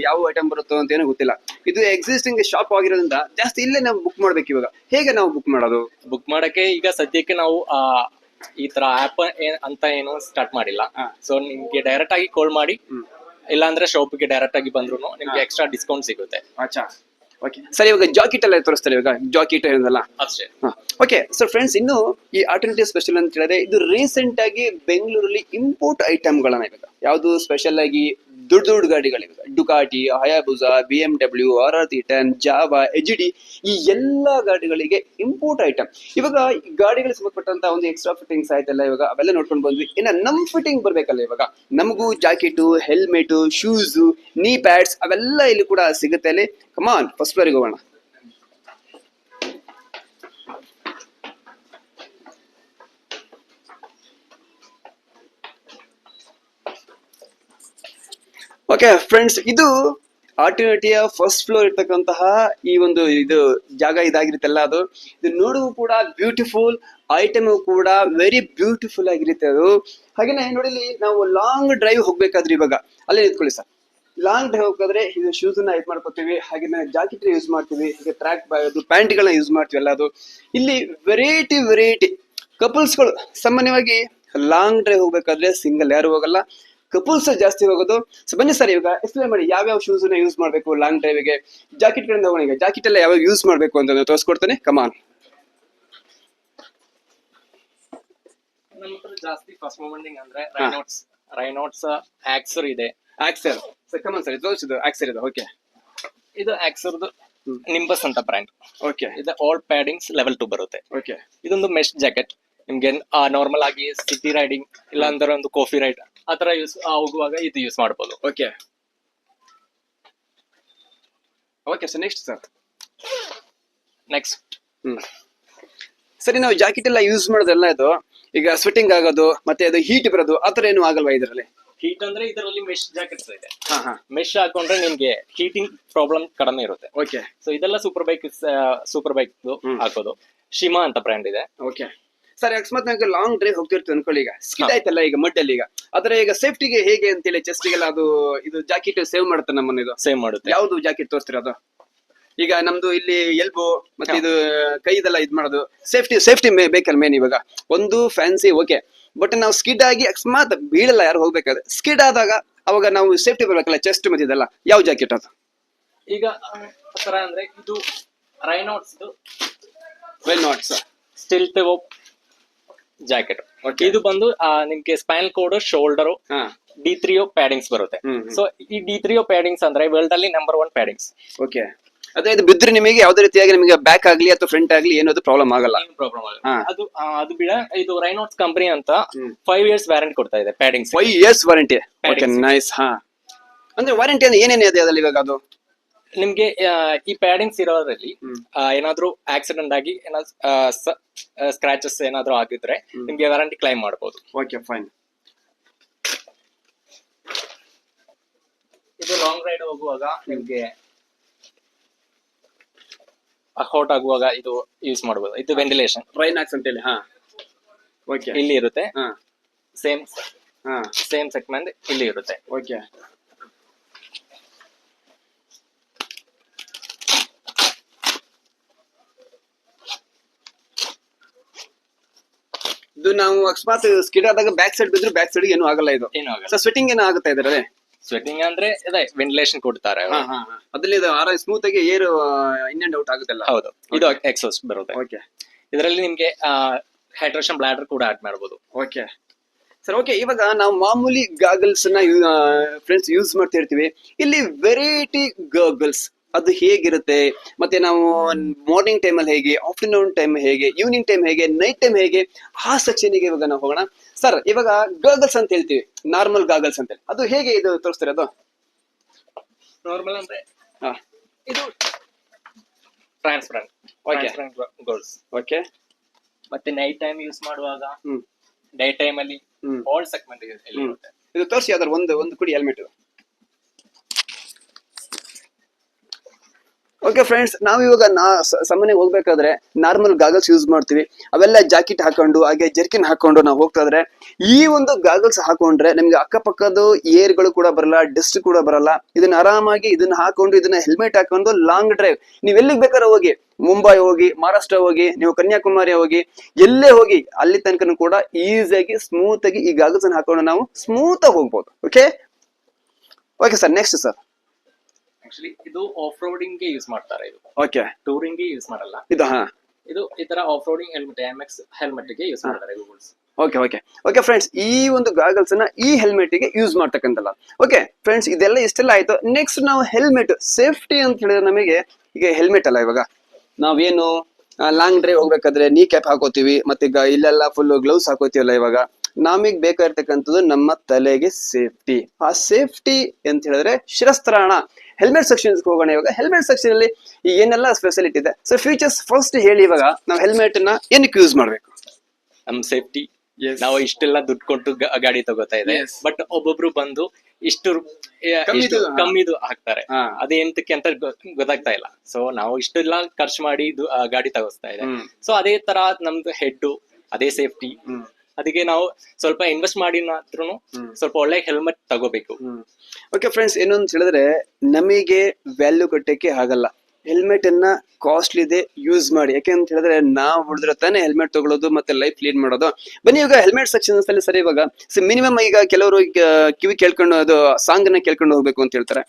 ಯಾವ ಐಟಮ್ ಬರುತ್ತೋ ಅಂತ ಏನೋ ಗೊತ್ತಿಲ್ಲ. ಇದು ಎಕ್ಸಿಸ್ಟಿಂಗ್ ಶಾಪ್ ಆಗಿರೋದ್ರಿಂದ ಜಾಸ್ತಿ ಇಲ್ಲೇ ನಾವು ಬುಕ್ ಮಾಡ್ಬೇಕು. ಇವಾಗ ಹೇಗೆ ನಾವು ಬುಕ್ ಮಾಡೋದು? ಬುಕ್ ಮಾಡಕ್ಕೆ ಈಗ ಸದ್ಯಕ್ಕೆ ನಾವು ಈ ತರ ಆಪ್ ಅಂತ ಏನು ಸ್ಟಾರ್ಟ್ ಮಾಡಿಲ್ಲ. ಸೊ ನಿಮ್ಗೆ ಡೈರೆಕ್ಟ್ ಆಗಿ ಕಾಲ್ ಮಾಡಿ ಇಲ್ಲಾಂದ್ರೆ ಶಾಪ್ಗೆ ಡೈರೆಕ್ಟ್ ಆಗಿ ಬಂದ್ರು ನಿಮ್ಗೆ ಎಕ್ಸ್ಟ್ರಾ ಡಿಸ್ಕೌಂಟ್ ಸಿಗುತ್ತೆ. ಓಕೆ ಸರ್ ಇವಾಗ ಜಾಕೆಟ್ ಎಲ್ಲ ತೋರಿಸ್ತಾರೆ. ಇವಾಗ ಜಾಕೆಟ್ ಏನಲ್ಲ ಅಷ್ಟೇ. ಓಕೆ ಸರ್ ಫ್ರೆಂಡ್ಸ್ ಇನ್ನು ಈ ಆಲ್ಟರ್ನೇಟಿವ್ ಸ್ಪೆಷಲ್ ಅಂತ ಹೇಳಿದ್ರೆ ಇದು ರೀಸೆಂಟ್ ಆಗಿ ಬೆಂಗಳೂರಲ್ಲಿ ಇಂಪೋರ್ಟ್ ಐಟಮ್ ಗಳನ್ನ ಇವಾಗ ಯಾವುದು ಸ್ಪೆಷಲ್ ಆಗಿ ದೊಡ್ಡ ಗಾಡಿಗಳಿವೆ. Ducati, Hayabusa, BMW, RR310, Jawa, HD ಈ ಎಲ್ಲಾ ಗಾಡಿಗಳಿಗೆ ಇಂಪೋರ್ಟ್ ಐಟಮ್. ಇವಾಗ ಗಾಡಿಗಳಿಗೆ ಸಂಬಂಧಪಟ್ಟಂತ ಒಂದು ಎಕ್ಸ್ಟ್ರಾ ಫಿಟ್ಟಿಂಗ್ಸ್ ಆಯ್ತಲ್ಲ ಇವಾಗ ಅವೆಲ್ಲ ನೋಡ್ಕೊಂಡು ಬಂದ್ವಿ. ಇನ್ನ ನಮ್ ಫಿಟ್ಟಿಂಗ್ ಬರ್ಬೇಕಲ್ಲ ಇವಾಗ ನಮಗೂ ಜಾಕೆಟು, ಹೆಲ್ಮೆಟ್, ಶೂಸ್, ನೀ ಪ್ಯಾಡ್ಸ್ ಅವೆಲ್ಲ ಇಲ್ಲಿ ಕೂಡ ಸಿಗುತ್ತೆ. ಅಲ್ಲಿ ಕಮಾನ್ ಫಸ್ಟ್ ಫ್ಲೋರಿಗೆ ಹೋಗೋಣ. ಓಕೆ ಫ್ರೆಂಡ್ಸ್ ಇದು ಆಲ್ಟರ್ನೇಟಿವ್ ಫಸ್ಟ್ ಫ್ಲೋರ್ ಇರ್ತಕ್ಕಂತಹ ಈ ಒಂದು ಇದು ಜಾಗ ಇದಾಗಿರುತ್ತಲ್ಲ ಅದು ಇದು ನೋಡುವ ಕೂಡ ಬ್ಯೂಟಿಫುಲ್ ಐಟಮ್ ಕೂಡ ವೆರಿ ಬ್ಯೂಟಿಫುಲ್ ಆಗಿರುತ್ತೆ ಅದು. ಹಾಗೇನೆ ನೋಡಿಲಿ ನಾವು ಲಾಂಗ್ ಡ್ರೈವ್ ಹೋಗ್ಬೇಕಾದ್ರೆ ಇವಾಗ ಅಲ್ಲೇ ನಿಂತ್ಕೊಳ್ಳಿ ಸರ್. ಲಾಂಗ್ ಡ್ರೈವ್ ಹೋಗ್ಬೇಕಾದ್ರೆ ಇದು ಶೂಸ್ ನ ಯೂಸ್ ಮಾಡ್ಕೋತೀವಿ, ಹಾಗೆ ಜಾಕೆಟ್ ಯೂಸ್ ಮಾಡ್ತೀವಿ, ಹೀಗೆ ಟ್ರ್ಯಾಕ್ ಪ್ಯಾಂಟ್ ಗಳನ್ನ ಯೂಸ್ ಮಾಡ್ತೀವಿ ಎಲ್ಲ ಅದು. ಇಲ್ಲಿ ವೆರೈಟಿ ಕಪಲ್ಸ್ಗಳು ಸಾಮಾನ್ಯವಾಗಿ ಲಾಂಗ್ ಡ್ರೈವ್ ಹೋಗ್ಬೇಕಾದ್ರೆ ಸಿಂಗಲ್ ಯಾರು ಹೋಗಲ್ಲ, ಕಪಲ್ಸ್ ಜಾಸ್ತಿ ಹೋಗೋದು. ಸೊ ಬನ್ನಿ ಸರ್ ಇವಾಗ ಎಕ್ಸ್ಪ್ಲೇನ್ ಮಾಡಿ ಯಾವ್ಯಾವ ಶೂಸ್ ನ ಯೂಸ್ ಮಾಡ್ಬೇಕು ಲಾಂಗ್ ಡ್ರೈವ್ಗೆ. ಜಾಕೆಟ್ ಗಳಿಂದ ಹೋಗೋಣ. ಈಗ ಜಾಕೆಟ್ ಎಲ್ಲ ಯಾವಾಗ ಯೂಸ್ ಮಾಡ್ಬೇಕು ಅಂತ ತೋರಿಸ್ಕೊಡ್ತೇನೆ. ಕಮಾನ್. ನಮ್ಮ ಹತ್ರ ಜಾಸ್ತಿ ಫಸ್ಟ್ ಮೂಮೆಂಟಿಂಗ್ ಅಂದ್ರೆ ರೈನಾಟ್ಸ್ ಆಕ್ಸರ್ ಇದೆ. ಆಕ್ಸರ್ ಸರ್ ಕಮಾನ್ ಸರ್ ಇದು ಆಕ್ಸರ್ ಇದೆ. ಓಕೆ ಇದು ಆಕ್ಸರ್ದು ನಿಂಬಸ್ ಅಂತ ಬ್ರ್ಯಾಂಡ್. ಓಕೆ ಇದು ಆಲ್ ಪ್ಯಾಡಿಂಗ್ಸ್ ಲೆವೆಲ್ 2 ಬರುತ್ತೆ. ಓಕೆ ಇದೊಂದು ಮೆಶ್ ಜಾಕೆಟ್ ನಿಮ್ಗೆ ನಾರ್ಮಲ್ ಆಗಿ ಸಿಟಿ ರೈಡಿಂಗ್ ಇಲ್ಲ ಅಂದ್ರೆ ಒಂದು ಕಾಫಿ ರೈಡ್ ಆತರ ಯೂಸ್ ಹೋಗುವಾಗ ಇದು ಯೂಸ್ ಮಾಡಬಹುದು. Okay okay sir next sir ಸರಿ ನಾವು ಜಾಕೆಟ್ ಎಲ್ಲ ಯೂಸ್ ಮಾಡೋದೆಲ್ಲ ಇದು ಈಗ ಸ್ವೆಟಿಂಗ್ ಆಗೋದು ಮತ್ತೆ ಅದು ಹೀಟ್ ಬರೋದು ಆತರ ಏನು ಆಗಲ್ವಾ ಇದರಲ್ಲಿ? ಹೀಟ್ ಅಂದ್ರೆ ಇದರಲ್ಲಿ ಮೆಶ್ ಜಾಕೆಟ್ಸ್ ಇದೆ. ಮೆಶ್ ಹಾಕೊಂಡ್ರೆ ನಿಮ್ಗೆ ಹೀಟಿಂಗ್ ಪ್ರಾಬ್ಲಮ್ ಕಡಿಮೆ ಇರುತ್ತೆ. ಓಕೆ ಸೊ ಇದೆಲ್ಲ ಸೂಪರ್ ಬೈಕ್ ಹಾಕೋದು. ಶಿಮಾ ಅಂತ ಬ್ರ್ಯಾಂಡ್ ಇದೆ. ಓಕೆ ಸರ್ ಅಕಸ್ಮಾತ್ ನಂಗೆ ಲಾಂಗ್ ಡ್ರೈವ್ ಹೋಗ್ತಿರ್ತೀವಿ ಅನ್ಕೊಳ್ಳಿ, ಈಗ ಸ್ಕಿಡ್ ಆಯ್ತಲ್ಲ ಈಗ ಮಡ್ಡಲ್ಲಿ, ಈಗ ಆದ್ರೆ ಈಗ ಸೇಫ್ಟಿಗೆ ಹೇಗೆ ಅಂತೇಳಿ ಚೆಸ್ಟಿಗೆಲ್ಲ ಅದು ಇದು ಜಾಕೆಟ್ ಸೇವ್ ಮಾಡುತ್ತೆ ನಮ್ಮನ್ನ. ಇದು ಸೇವ್ ಮಾಡುತ್ತೆ. ಯಾವ್ದು ಜಾಕೆಟ್ ತೋರಿಸ್ತಿರೋದು? ಈಗ ನಮ್ದು ಇಲ್ಲಿ ಎಲ್ಬೋ ಮತ್ತೆ ಇದು ಕೈದೆಲ್ಲ ಇದ್ ಮಾಡೋದು ಸೇಫ್ಟಿ ಬೇಕಲ್ಲ ಮೇನ್. ಇವಾಗ ಒಂದು ಫ್ಯಾನ್ಸಿ ಓಕೆ, ಬಟ್ ನಾವು ಸ್ಕಿಡ್ ಆಗಿ ಅಕಸ್ಮಾತ್ ಬೀಳಲ್ಲ ಯಾರು ಹೋಗ್ಬೇಕಾದ್ರೆ, ಸ್ಕಿಡ್ ಆದಾಗ ಅವಾಗ ನಾವು ಸೇಫ್ಟಿ ಬರ್ಬೇಕಲ್ಲ ಚೆಸ್ಟ್ ಮತ್ತೆ ಇದೆಲ್ಲ. ಯಾವ ಜಾಕೆಟ್ ಅದು? ಈಗ ಆತರ ಅಂದ್ರೆ ಇದು ರೈನಾಟ್ಸ್ ಸ್ಟಿಲ್ ಜಾಕೆಟ್. ಇದು ಬಂದು ನಿಮ್ಗೆ spinal code, shoulder, D3O paddings ಬರುತ್ತೆ. ಸೊ ಈ D3O ಪ್ಯಾಡಿಂಗ್ಸ್ ಅಂದ್ರೆ ವರ್ಲ್ಡ್ ಅಲ್ಲಿ ನಂಬರ್ 1 ಪ್ಯಾಡಿಂಗ್ಸ್. ಓಕೆ ಅದೇ ಇದು ಬಿದ್ರೆ ನಿಮಗೆ ಯಾವ್ದೇ ರೀತಿಯಾಗಿ ನಿಮಗೆ ಬ್ಯಾಕ್ ಆಗ್ಲಿ ಅಥವಾ ಫ್ರಂಟ್ ಆಗ್ಲಿ ಏನದು ಪ್ರಾಬ್ಲಮ್ ಆಗಲ್ಲ. ಅದು ಬಿಡ ಇದು ರೈನಾಟ್ಸ್ ಕಂಪನಿ ಅಂತ 5 years ವ್ಯಾರಂಟಿ ಕೊಡ್ತಾ ಇದೆ paddings. 5 years warranty. Okay nice. ಅಂದ್ರೆ ವಾರಂಟಿ ಅಂದ್ರೆ ಏನೇನಿದೆ ಅದ್ರಲ್ಲಿ ಇವಾಗ? ಅದು ನಿಮ್ಗೆ ಈ ಪ್ಯಾಡಿಂಗ್ಸ್ ಇರೋದ್ರಲ್ಲಿ ಏನಾದ್ರೂ ಆಕ್ಸಿಡೆಂಟ್ ಆಗಿ ಏನಾದ್ರು ಸ್ಕ್ರಾಚಸ್ ಏನಾದ್ರು ಆಗಿದ್ರೆ ನಿಮ್ಗೆ ವಾರಂಟಿ ಕ್ಲೈಮ್ ಮಾಡಬಹುದು. Okay fine. ಇದು ಲಾಂಗ್ ರೈಡ್ ಹೋಗುವಾಗ ನಿಮ್ಗೆ ಔಟ್ ಆಗುವಾಗ ಇದು ಯೂಸ್ ಮಾಡಬಹುದು. ಇದು ವೆಂಟಿಲೇಷನ್ ರೈನಾಕ್ಸ್ ಅಂತ ಹೇಳಿ. ಹಾ ಓಕೆ. ಇಲ್ಲಿ ಇರುತ್ತೆ. ಹಾ ಸೇಮ್ ಸೆಗ್ಮೆಂಟ್ ಇಲ್ಲಿ ಇರುತ್ತೆ. ಓಕೆ. ಇದು ನಾವು ಅಕಸ್ಮಾತ್ ಸ್ಕಿಡ್ ಆದಾಗ ಬ್ಯಾಕ್ ಸೈಡ್ ಬಿದ್ರೆ ಬ್ಯಾಕ್ ಸೈಡ್ ಏನು ಆಗಲ್ಲ. ಇದು ಏನು ಆಗಲ್ಲ. ಸೊ ಸ್ವೆಟಿಂಗ್ ಏನೋ ಆಗುತ್ತೆ ಇದರಲ್ಲಿ. ಸ್ವೆಟಿಂಗ್ ಅಂದ್ರೆ ಅದೇ ವೆಂಟಿಲೇಷನ್ ಕೊಡ್ತಾರೆ. ಅದ್ರಲ್ಲಿ ಸ್ಮೂತ್ ಆಗಿ ಏರ್ ಇನ್ ಅಂಡ್ ಔಟ್ ಆಗುತ್ತಲ್ಲ. ಹೌದು, ಇದು ಎಕ್ಸಾಸ್ಟ್ ಬರುತ್ತೆ. ಓಕೆ. ಇದರಲ್ಲಿ ನಿಮ್ಗೆ ಹೈಡ್ರೇಷನ್ ಬ್ಲಾಡರ್ ಕೂಡ ಆಡ್ ಮಾಡಬಹುದು. Okay sir. ಓಕೆ, ಇವಾಗ ನಾವು ಮಾಮೂಲಿ ಗಾಗಲ್ಸ್ ನ ಫ್ರೆಂಡ್ಸ್ ಯೂಸ್ ಮಾಡ್ತಾ ಇರ್ತೀವಿ. ಇಲ್ಲಿ ವೆರೈಟಿ ಗಾಗಲ್ಸ್ ಅದು ಹೇಗಿರುತ್ತೆ, ಮತ್ತೆ ನಾವು ಮಾರ್ನಿಂಗ್ ಟೈಮಲ್ಲಿ ಹೇಗೆ, ಆಫ್ಟರ್ನೂನ್ ಟೈಮ್ ಹೇಗೆ, ಈವ್ನಿಂಗ್ ಟೈಮ್ ಹೇಗೆ, ನೈಟ್ ಟೈಮ್ ಹೇಗೆ, ಆ ಸೆಕ್ಷನ್ಗೆ ಇವಾಗ ನಾವು ಹೋಗೋಣ. ಸರ್, ಇವಾಗ ಗಾಗಲ್ಸ್ ಅಂತ ಹೇಳ್ತೀವಿ, ನಾರ್ಮಲ್ ಗಾಗಲ್ಸ್ ಅಂತ ಹೇಳಿ, ಅದು ಹೇಗೆ ಇದು ತೋರಿಸ್ತಾರೆ? ಅದು ನಾರ್ಮಲ್ ಅಂದ್ರೆ ಇದು ಟ್ರಾನ್ಸ್ಪರೆಂಟ್ ಗೋಲ್ಸ್. ಓಕೆ. ಮತ್ತೆ ನೈಟ್ ಟೈಮ್ ಯೂಸ್ ಮಾಡುವಾಗ ಡೇ ಟೈಮ್ ಅಲ್ಲಿ ಆಲ್ ಸೆಗ್ಮೆಂಟ್ ಇರುತ್ತೆ. ಇದು ತೋರಿಸಿ ಯಾವ್ದಾರು ಒಂದು ಕುಡಿ ಹೆಲ್ಮೆಟ್. ಓಕೆ ಫ್ರೆಂಡ್ಸ್, ನಾವು ಇವಾಗ ಸಾಮಾನ್ಯ ಹೋಗ್ಬೇಕಾದ್ರೆ ನಾರ್ಮಲ್ ಗಾಗಲ್ಸ್ ಯೂಸ್ ಮಾಡ್ತೀವಿ. ಅವೆಲ್ಲ ಜಾಕೆಟ್ ಹಾಕೊಂಡು ಹಾಗೆ ಜರ್ಕಿನ್ ಹಾಕೊಂಡು ನಾವು ಹೋಗ್ತಾ ಇದ್ರೆ, ಈ ಒಂದು ಗಾಗಲ್ಸ್ ಹಾಕೊಂಡ್ರೆ ನಮ್ಗೆ ಅಕ್ಕಪಕ್ಕದ ಏರ್ಗಳು ಕೂಡ ಬರಲ್ಲ, ಡಸ್ಟ್ ಕೂಡ ಬರಲ್ಲ. ಇದನ್ನ ಆರಾಮಾಗಿ ಇದನ್ನ ಹಾಕೊಂಡು ಇದನ್ನ ಹೆಲ್ಮೆಟ್ ಹಾಕೊಂಡು ಲಾಂಗ್ ಡ್ರೈವ್ ನೀವ್ ಎಲ್ಲಿಗೆ ಬೇಕಾದ್ರೆ ಹೋಗಿ, ಮುಂಬೈ ಹೋಗಿ, ಮಹಾರಾಷ್ಟ್ರ ಹೋಗಿ, ನೀವು ಕನ್ಯಾಕುಮಾರಿ ಹೋಗಿ, ಎಲ್ಲೇ ಹೋಗಿ ಅಲ್ಲಿ ತನಕ ಕೂಡ ಈಸಿಯಾಗಿ ಸ್ಮೂತ್ ಆಗಿ ಈ ಗಾಗಲ್ಸ್ ಅನ್ನು ಹಾಕೊಂಡು ನಾವು ಸ್ಮೂತ್ ಆಗಿ ಹೋಗ್ಬೋದು. Okay okay sir, next sir. Actually ಇದು ಆಫ್ ರೋಡಿಂಗ್ ಗೆ ಯೂಸ್ ಮಾಡ್ತಾರೆ. ಇದು ಓಕೆ, ಟೂರಿಂಗ್ ಗೆ ಯೂಸ್ ಮಾಡಲ್ಲ. ಇದು ಈ ತರ off roading helmet, MX helmet ಗೆ ಯೂಸ್ ಮಾಡ್ತಾರೆ Google's. Okay okay okay friends, ಈ ಒಂದು ಗಾಗಲ್ಸ್ ನ ಈ ಹೆಲ್ಮೆಟ್ ಗೆ ಯೂಸ್ ಮಾಡ್ತಕ್ಕಂತಲ್ಲ. ಓಕೆ ಫ್ರೆಂಡ್ಸ್, ಇದೆಲ್ಲ ಇಷ್ಟೆಲ್ಲ ಆಯ್ತು. ನೆಕ್ಸ್ಟ್ ನಾವು ಹೆಲ್ಮೆಟ್ ಸೇಫ್ಟಿ ಅಂತ ಹೇಳಿದ್ರೆ, ನಮಗೆ ಈಗ ಹೆಲ್ಮೆಟ್ ಅಲ್ಲ, ಇವಾಗ ನಾವೇನು ಲಾಂಗ್ ಡ್ರೈವ್ ಹೋಗ್ಬೇಕಾದ್ರೆ ನೀ ಕ್ಯಾಪ್ ಹಾಕೋತೀವಿ, ಮತ್ತೆ ಈಗ ಇಲ್ಲೆಲ್ಲ ಫುಲ್ ಗ್ಲೌಸ್ ಹಾಕೋತೀವಲ್ಲ. ಇವಾಗ ನಮಗ್ ಬೇಕಾಗಿರ್ತಕ್ಕಂಥದ್ದು ನಮ್ಮ ತಲೆಗೆ ಸೇಫ್ಟಿ. ಆ ಸೇಫ್ಟಿ ಅಂತ ಹೇಳಿದ್ರೆ ಶಿರಸ್ತ್ರಾಣ. ಹೆಲ್ಮೆಟ್ ಸೆಕ್ಷನ್ ಹೋಗೋಣ. ಇವಾಗ ಹೆಲ್ಮೆಟ್ ಸೆಕ್ಷನ್ ಅಲ್ಲಿ ಏನೆಲ್ಲ ಫೆಸಿಲಿಟಿ ಇದೆ, ಸೊ ಫೀಚರ್ಸ್ ಫಸ್ಟ್ ಹೇಳಿ. ಇವಾಗ ನಾವು ಹೆಲ್ಮೆಟ್ ನ ಏನಕ್ಕೆ ಯೂಸ್ ಮಾಡ್ಬೇಕು? ನಮ್ ಸೇಫ್ಟಿ. ನಾವು ಇಷ್ಟೆಲ್ಲ ದುಡ್ಡು ಕೊಟ್ಟು ಗಾಡಿ ತಗೋತಾ ಇದೆ, ಬಟ್ ಒಬ್ಬೊಬ್ರು ಬಂದು ಇಷ್ಟು ಕಮ್ಮಿದು ಹಾಕ್ತಾರೆ. ಅದೇಂತಕ್ಕೆ ಅಂತ ಗೊತ್ತಾಗ್ತಾ ಇಲ್ಲ. ಸೊ ನಾವು ಇಷ್ಟೆಲ್ಲ ಖರ್ಚು ಮಾಡಿ ಗಾಡಿ ತಗೋಸ್ತಾ ಇದೆ. ಸೊ ಅದೇ ತರ ನಮ್ದು ಹೆಡ್, ಅದೇ ಸೇಫ್ಟಿ. ಅದಕ್ಕೆ ನಾವು ಸ್ವಲ್ಪ ಇನ್ವೆಸ್ಟ್ ಮಾಡಿನಾದ್ರೂ ಸ್ವಲ್ಪ ಒಳ್ಳೆ ಹೆಲ್ಮೆಟ್ ತಗೋಬೇಕು. ಓಕೆ ಫ್ರೆಂಡ್ಸ್, ಏನೊಂದು ಹೇಳಿದ್ರೆ ನಮಗೆ ವ್ಯಾಲ್ಯೂ ಕಟ್ಟಕ್ಕೆ ಆಗಲ್ಲ. ಹೆಲ್ಮೆಟ್ ಅನ್ನ ಕಾಸ್ಟ್ಲಿ ಇದೆ, ಯೂಸ್ ಮಾಡಿ. ಯಾಕೆಂತ ಹೇಳಿದ್ರೆ ನಾವು ಹೊಡೆದ್ರೆ ತಾನೇ ಹೆಲ್ಮೆಟ್ ತಗೊಳ್ಳೋದು ಮತ್ತೆ ಲೈಫ್ ಲೀಡ್ ಮಾಡೋದು. ಬನ್ನಿ ಇವಾಗ ಹೆಲ್ಮೆಟ್ ಸೆಕ್ಷನ್ಸ್ ಅಲ್ಲಿ ಸರಿ. ಇವಾಗ ಮಿನಿಮಮ್ ಈಗ ಕೆಲವರು ಕಿವಿ ಕೇಳ್ಕೊಂಡು ಅದು ಸಾಂಗ್ ನ ಕೇಳ್ಕೊಂಡು ಹೋಗ್ಬೇಕು ಅಂತ ಹೇಳ್ತಾರೆ.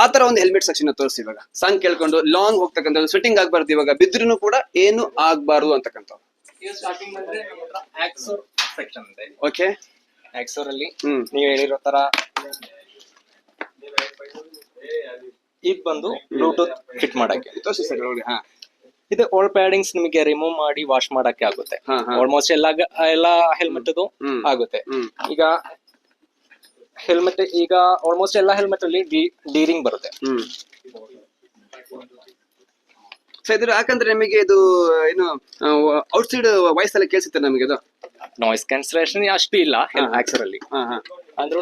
ಆ ತರ ಒಂದು ಹೆಲ್ಮೆಟ್ ಸೆಕ್ಷನ್ ತೋರಿಸಿ. ಇವಾಗ ಸಾಂಗ್ ಕೇಳ್ಕೊಂಡು ಲಾಂಗ್ ಹೋಗ್ತಕ್ಕಂಥದ್ದು, ಸ್ವೆಟಿಂಗ್ ಆಗ್ಬಾರ್ದು, ಇವಾಗ ಬಿದ್ರೂ ಕೂಡ ಏನು ಆಗ್ಬಾರ್ದು ಅಂತಕ್ಕಂಥ. ಸ್ಟಾರ್ಟಿಂಗ್ ಬಂದ್ರೆ ಆಕ್ಸೋರ್ ಸೆಕ್ಷನ್ ಇದೆ. ಓಕೆ, ಆಕ್ಸೋರ್ ಅಲ್ಲಿ ನೀವು ಹೇಳಿರೋ ತರ ಇದು ಬಂದು ಬ್ಲೂಟೂತ್ ಫಿಟ್ ಮಾಡಕ್ಕೆ. ಇದು ಓಲ್ಡ್ ಪ್ಯಾಡಿಂಗ್ಸ್ ನಿಮಗೆ ರಿಮೂವ್ ಮಾಡಿ ವಾಶ್ ಮಾಡಕ್ಕೆ ಆಗುತ್ತೆ. ಆಲ್ಮೋಸ್ಟ್ ಎಲ್ಲ ಹೆಲ್ಮೆಟ್ ಆಗುತ್ತೆ. ಈಗ ಹೆಲ್ಮೆಟ್ ಆಲ್ಮೋಸ್ಟ್ ಎಲ್ಲ ಹೆಲ್ಮೆಟ್ ಅಲ್ಲಿ ಡೀರಿಂಗ್ ಬರುತ್ತೆ. ಸೊ ಇದ್ರ ಯಾಕಂದ್ರೆ ನಮಗೆ ಇದು ಏನು ಔಟ್ಸೈಡ್ ವಾಯ್ಸ್ ಎಲ್ಲ ಕೇಳಿಸುತ್ತೆ ನಮಗೆ. ಅದು ನಾಯ್ಸ್ ಕ್ಯಾನ್ಸಲೇಷನ್ ಅಷ್ಟು ಇಲ್ಲ ಆಕ್ಸರ್ ಅಲ್ಲಿ, ಅಂದ್ರೂ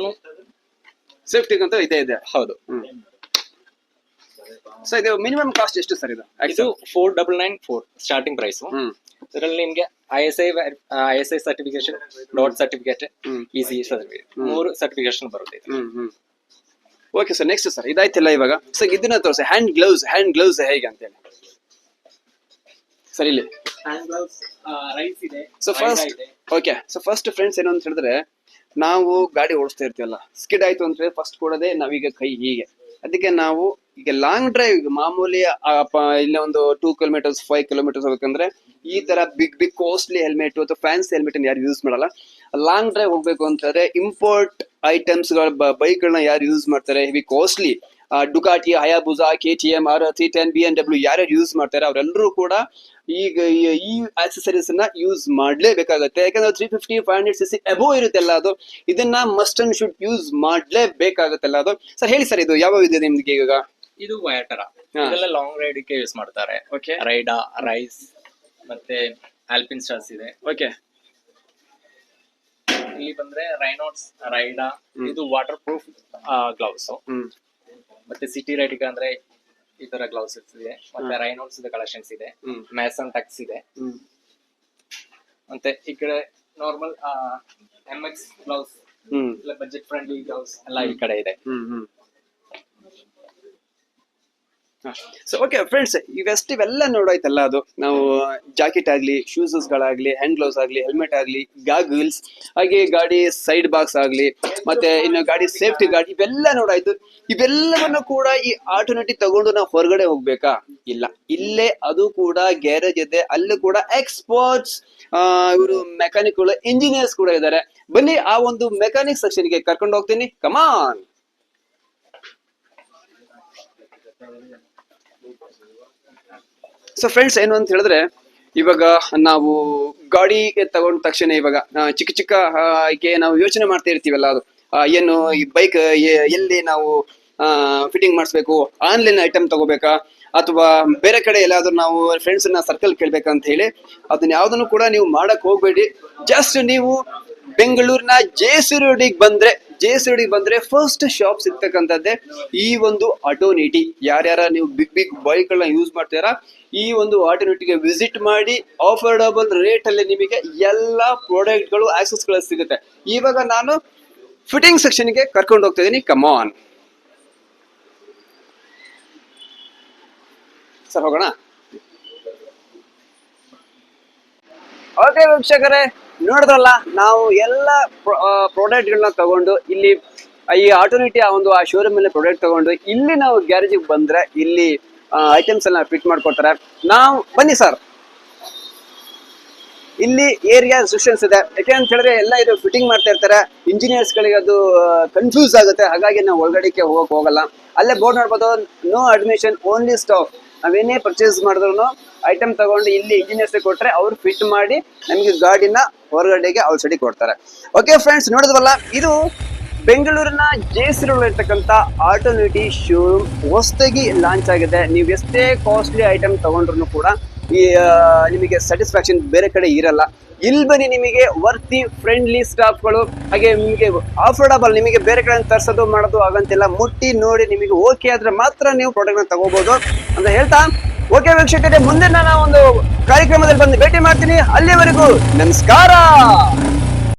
ಸೇಫ್ಟಿ ಅಂತ ಇದೆ. ಹೌದು. ಸೊ ಇದು ಮಿನಿಮಮ್ ಕಾಸ್ಟ್ ಎಷ್ಟು ಸರ್? ಇದು 4994 ಸ್ಟಾರ್ಟಿಂಗ್ ಪ್ರೈಸ್. ಇದರಲ್ಲಿ ನಿಮ್ಗೆ ISI certification, dot certificate, ECE certificate, 3 certification ಬರುತ್ತೆ. ಓಕೆ ಸರ್, ನೆಕ್ಸ್ಟ್ ಸರ್ ಇದಾಯ್ತಿಲ್ಲ. ಇವಾಗ ಸರ್ ಇದನ್ನ ತೋರಿಸಿ, ಹ್ಯಾಂಡ್ ಗ್ಲೌಸ್ ಹೇಗೆ ಅಂತ ಹೇಳಿ ಸರ್. ಇಲ್ಲಿ ಹ್ಯಾಂಡ್ ಗ್ಲೌಸ್ ರೈಸ್ ಇದೆ. ಸೊ ಫಸ್ಟ್ ಫ್ರೆಂಡ್ಸ್ ಏನು ಅಂತ ಹೇಳಿದ್ರೆ, ನಾವು ಗಾಡಿ ಓಡಿಸ್ತಾ ಇರ್ತೀವಲ್ಲ, ಸ್ಕಿಡ್ ಆಯ್ತು ಅಂದ್ರೆ ಫಸ್ಟ್ ಕೊಡೋದೇ ನಾವೀಗ ಕೈ ಹೀಗೆ. ಅದಕ್ಕೆ ನಾವು ಈಗ ಲಾಂಗ್ ಡ್ರೈವ್ ಮಾಮೂಲಿ ಇಲ್ಲ ಒಂದು 2 ಕಿಲೋಮೀಟರ್ಸ್ 5 ಕಿಲೋಮೀಟರ್ಸ್ ಹೋಗ್ಬೇಕಂದ್ರೆ ಈ ತರ ಬಿಗ್ ಕಾಸ್ಟ್ಲಿ ಹೆಲ್ಮೆಟ್ ಅಥವಾ ಫ್ಯಾನ್ಸಿ ಹೆಲ್ಮೆಟ್ ಯಾರು ಯೂಸ್ ಮಾಡಲ್ಲ. ಲಾಂಗ್ ಡ್ರೈವ್ ಹೋಗ್ಬೇಕು ಅಂತಂದ್ರೆ ಇಂಪೋರ್ಟ್ ಐಟಮ್ಸ್ ಬೈಕ್ ಗಳನ್ನ ಯಾರು ಯೂಸ್ ಮಾಡ್ತಾರೆ, heavy costly Ducati, Hayabusa, KTM, RR 10, BMW ಯಾರ್ಯಾರು ಯೂಸ್ ಮಾಡ್ತಾರೆ ಅವರೆಲ್ಲರೂ ಕೂಡ ಈಗ ಈ ಆಕ್ಸೆಸರೀಸ್ ನ ಯೂಸ್ ಮಾಡ್ಲೇಬೇಕಾಗತ್ತೆ. ಯಾಕಂದ್ರೆ 350 500cc ಅಬೋವ್ ಇರುತ್ತೆಲ್ಲ, ಅದು ಇದನ್ನ ಮಸ್ಟ್ ಅಂಡ್ ಶುಡ್ ಯೂಸ್ ಮಾಡ್ಲೇಬೇಕಾಗತ್ತೆಲ್ಲ ಅದು. ಸರ್ ಹೇಳಿ ಸರ್, ಇದು ಯಾವ ಇದೆ ನಿಮ್ಗೆ? ಈಗ ಇದು ವಯಾಟರ, ಹಾ. ಇದೆಲ್ಲ ಲಾಂಗ್ ರೈಡ್ ಗೆ ಯೂಸ್ ಮಾಡ್ತಾರೆ. ಓಕೆ ರೈಡಾ, ರೈಸ್ ಮತ್ತೆ ಆಲ್ಪಿನ್ ಸ್ಟಾರ್ಸ್ ಇದೆ. ಓಕೆ ಇಲ್ಲಿ ಬಂದ್ರೆ ರೈನೋಟ್ಸ್, ರೈಡಾ, ಇದು ವಾಟರ್ ಪ್ರೂಫ್ ಗ್ಲೌಸ್. ಮತ್ತೆ ಸಿಟಿ ರೈಡ್ ಅಂದ್ರೆ ಈ ತರ ಗ್ಲೌಸಸ್ ಇದೆ. ಮತ್ತೆ ರೈನೋಟ್ಸ್ ಕಲೆಕ್ಷನ್ಸ್ ಇದೆ, ಮ್ಯಾಸನ್ ಟಕ್ಸ್ ಇದೆ. ಮತ್ತೆ ಈ ಕಡೆ normal MX gloves, budget friendly gloves ಎಲ್ಲ ಈ ಕಡೆ ಇದೆ. ಸೊ ಓಕೆ ಫ್ರೆಂಡ್ಸ್, ಇವೆಲ್ಲ ನೋಡಾಯ್ತಲ್ಲ, ಅದು ನಾವು ಜಾಕೆಟ್ ಆಗ್ಲಿ, ಶೂಸಸ್ ಗಳಾಗ್ಲಿ, ಹ್ಯಾಂಡ್ ಗ್ಲೌಸ್ ಆಗ್ಲಿ, ಹೆಲ್ಮೆಟ್ ಆಗ್ಲಿ, ಗಾಗಲ್ಸ್, ಹಾಗೆ ಗಾಡಿ ಸೈಡ್ ಬಾಕ್ಸ್ ಆಗ್ಲಿ, ಮತ್ತೆ ಇನ್ನು ಗಾಡಿ ಸೇಫ್ಟಿ ಗಾರ್ಡ್, ಇವೆಲ್ಲ ನೋಡಾಯ್ತು. ಇವೆಲ್ಲವನ್ನು ಕೂಡ ಈ ಆಟೋಮೆಟಿಕ್ ತಗೊಂಡು ನಾವು ಹೊರಗಡೆ ಹೋಗ್ಬೇಕಾ? ಇಲ್ಲ, ಇಲ್ಲೇ ಅದು ಕೂಡ ಗ್ಯಾರೇಜ್ ಇದೆ, ಅಲ್ಲೂ ಕೂಡ ಎಕ್ಸ್ಪರ್ಟ್ಸ್ ಇವರು ಮೆಕ್ಯಾನಿಕ್ಗಳು, ಇಂಜಿನಿಯರ್ಸ್ ಕೂಡ ಇದ್ದಾರೆ. ಬನ್ನಿ ಆ ಒಂದು ಮೆಕ್ಯಾನಿಕ್ ಸೆಕ್ಷನ್ಗೆ ಕರ್ಕೊಂಡು ಹೋಗ್ತೀನಿ, ಕಮಾನ್. ಸೊ ಫ್ರೆಂಡ್ಸ್, ಏನು ಅಂತ ಹೇಳಿದ್ರೆ, ಇವಾಗ ನಾವು ಗಾಡಿಗೆ ತಗೊಂಡ ತಕ್ಷಣ ಇವಾಗ ಚಿಕ್ಕ ಚಿಕ್ಕ ನಾವು ಯೋಚನೆ ಮಾಡ್ತಾ ಇರ್ತೀವಲ್ಲ, ಅದು ಏನು ಈ ಬೈಕ್ ಎಲ್ಲಿ ನಾವು ಫಿಟ್ಟಿಂಗ್ ಮಾಡಿಸ್ಬೇಕು, ಆನ್ಲೈನ್ ಐಟಮ್ ತಗೋಬೇಕಾ ಅಥವಾ ಬೇರೆ ಕಡೆ ಎಲ್ಲಾದ್ರೂ ನಾವು ಫ್ರೆಂಡ್ಸ್ ಸರ್ಕಲ್ ಕೇಳ್ಬೇಕಂತ ಹೇಳಿ ಅದನ್ನ ಯಾವ್ದನ್ನು ಕೂಡ ನೀವು ಮಾಡಕ್ ಹೋಗ್ಬೇಡಿ. ಜಸ್ಟ್ ನೀವು ಬೆಂಗಳೂರಿನ ಜೆ.ಸಿ. ರೋಡಿಗೆ ಬಂದ್ರೆ ಫಸ್ಟ್ ಶಾಪ್ ಸಿಗ್ತಕ್ಕಂಥದ್ದೇ ಈ ಒಂದು ಆಟೋನಿಟಿ. ಯಾರ್ಯಾರ ನೀವು ಬಿಗ್ ಬೈಕ್ ಗಳನ್ನ ಯೂಸ್ ಮಾಡ್ತೀರಾ, ಈ ಒಂದು ಆಟೋನಿಟಿಗೆ ವಿಸಿಟ್ ಮಾಡಿ ಆಫರ್ಡಬಲ್ ರೇಟ್ ಅಲ್ಲಿ ನಿಮಗೆ ಎಲ್ಲಾ ಪ್ರಾಡಕ್ಟ್ ಗಳು, ಆಕ್ಸೆಸ್ ಗಳು ಸಿಗುತ್ತೆ. ಇವಾಗ ನಾನು ಫಿಟ್ಟಿಂಗ್ ಸೆಕ್ಷನ್ ಗೆ ಕರ್ಕೊಂಡು ಹೋಗ್ತಾ ಇದೀನಿ, ಕಮಾನ್ ಸರ್, ಹೋಗೋಣ. ಓಕೆ ವೀಕ್ಷಕರೇ, ನೋಡಿದ್ರಲ್ಲ, ನಾವು ಎಲ್ಲ ಪ್ರಾಡಕ್ಟ್ ಗಳನ್ನ ತಗೊಂಡು ಇಲ್ಲಿ ಈ ಆಟೋನಿಟಿ ಆ ಶೋರೂಮ್ ಅಲ್ಲಿ ಪ್ರಾಡಕ್ಟ್ ತಗೊಂಡು ಇಲ್ಲಿ ನಾವು ಗ್ಯಾರೇಜಿಗೆ ಬಂದ್ರೆ ಇಲ್ಲಿ ಐಟಮ್ಸ್ ಎಲ್ಲ ಫಿಟ್ ಮಾಡ್ಕೊಡ್ತಾರೆ. ನಾವು ಬನ್ನಿ ಸರ್, ಇಲ್ಲಿ ಏರಿಯಾ ರೆಸ್ಟ್ರಿಕ್ಷನ್ಸ್ ಇದೆ. ಯಾಕೆ ಅಂತ ಹೇಳಿದ್ರೆ ಎಲ್ಲ ಇದು ಫಿಟ್ಟಿಂಗ್ ಮಾಡ್ತಾ ಇರ್ತಾರೆ, ಇಂಜಿನಿಯರ್ಸ್ ಗಳಿಗೆ ಅದು ಕನ್ಫ್ಯೂಸ್ ಆಗುತ್ತೆ. ಹಾಗಾಗಿ ನಾವು ಒಳಗಡೆಗೆ ಹೋಗಲ್ಲ. ಅಲ್ಲೇ ಬೋರ್ಡ್ ನೋಡ್ಬೋದು, ನೋ ಅಡ್ಮಿಷನ್, ಓನ್ಲಿ ಸ್ಟಾಕ್. ನಾವೇನೇ ಪರ್ಚೇಸ್ ಮಾಡಿದ್ರು ಐಟಮ್ ತಗೊಂಡು ಇಲ್ಲಿ ಇಂಜಿನಿಯರ್ಸ್ ಕೊಟ್ರೆ ಅವ್ರು ಫಿಟ್ ಮಾಡಿ ನಮಗೆ ಗಾಡಿನ ಹೊರಗಡೆಗೆ ಔಟ್ಸೈಡಿಗೆ ಕೊಡ್ತಾರೆ. ಓಕೆ ಫ್ರೆಂಡ್ಸ್, ನೋಡಿದ್ವಲ್ಲ, ಇದು ಬೆಂಗಳೂರಿನ ಜೆ.ಸಿ. ರೋಡ್ ಇರ್ತಕ್ಕಂಥ ಆಟೋನಿಟಿ ಶೋರೂಮ್ ಹೊಸದಾಗಿ ಲಾಂಚ್ ಆಗಿದೆ. ನೀವು ಎಷ್ಟೇ ಕಾಸ್ಟ್ಲಿ ಐಟಮ್ ತಗೊಂಡ್ರು ಕೂಡ ಈ ನಿಮಗೆ ಸ್ಯಾಟಿಸ್ಫ್ಯಾಕ್ಷನ್ ಬೇರೆ ಕಡೆ ಇರಲ್ಲ. ಇಲ್ಲಿ ಬನ್ನಿ, ನಿಮಗೆ ವರ್ತಿ ಫ್ರೆಂಡ್ಲಿ ಸ್ಟಾಫ್ಗಳು, ಹಾಗೆ ನಿಮಗೆ ಆಫರ್ಡಬಲ್, ನಿಮಗೆ ಬೇರೆ ಕಡೆ ತರಿಸೋದು ಮಾಡೋದು ಆಗಂತಿಲ್ಲ. ಮುಟ್ಟಿ ನೋಡಿ ನಿಮಗೆ ಓಕೆ ಆದ್ರೆ ಮಾತ್ರ ನೀವು ಪ್ರಾಡಕ್ಟ್ ನ ತಗೋಬಹುದು ಅಂತ ಹೇಳ್ತಾ, ಓಕೆ ವೀಕ್ಷಕರೇ, ಮುಂದೆ ನಾನು ಒಂದು ಕಾರ್ಯಕ್ರಮದಲ್ಲಿ ಬಂದು ಭೇಟಿ ಮಾಡ್ತೀನಿ. ಅಲ್ಲಿವರೆಗೂ ನಮಸ್ಕಾರ.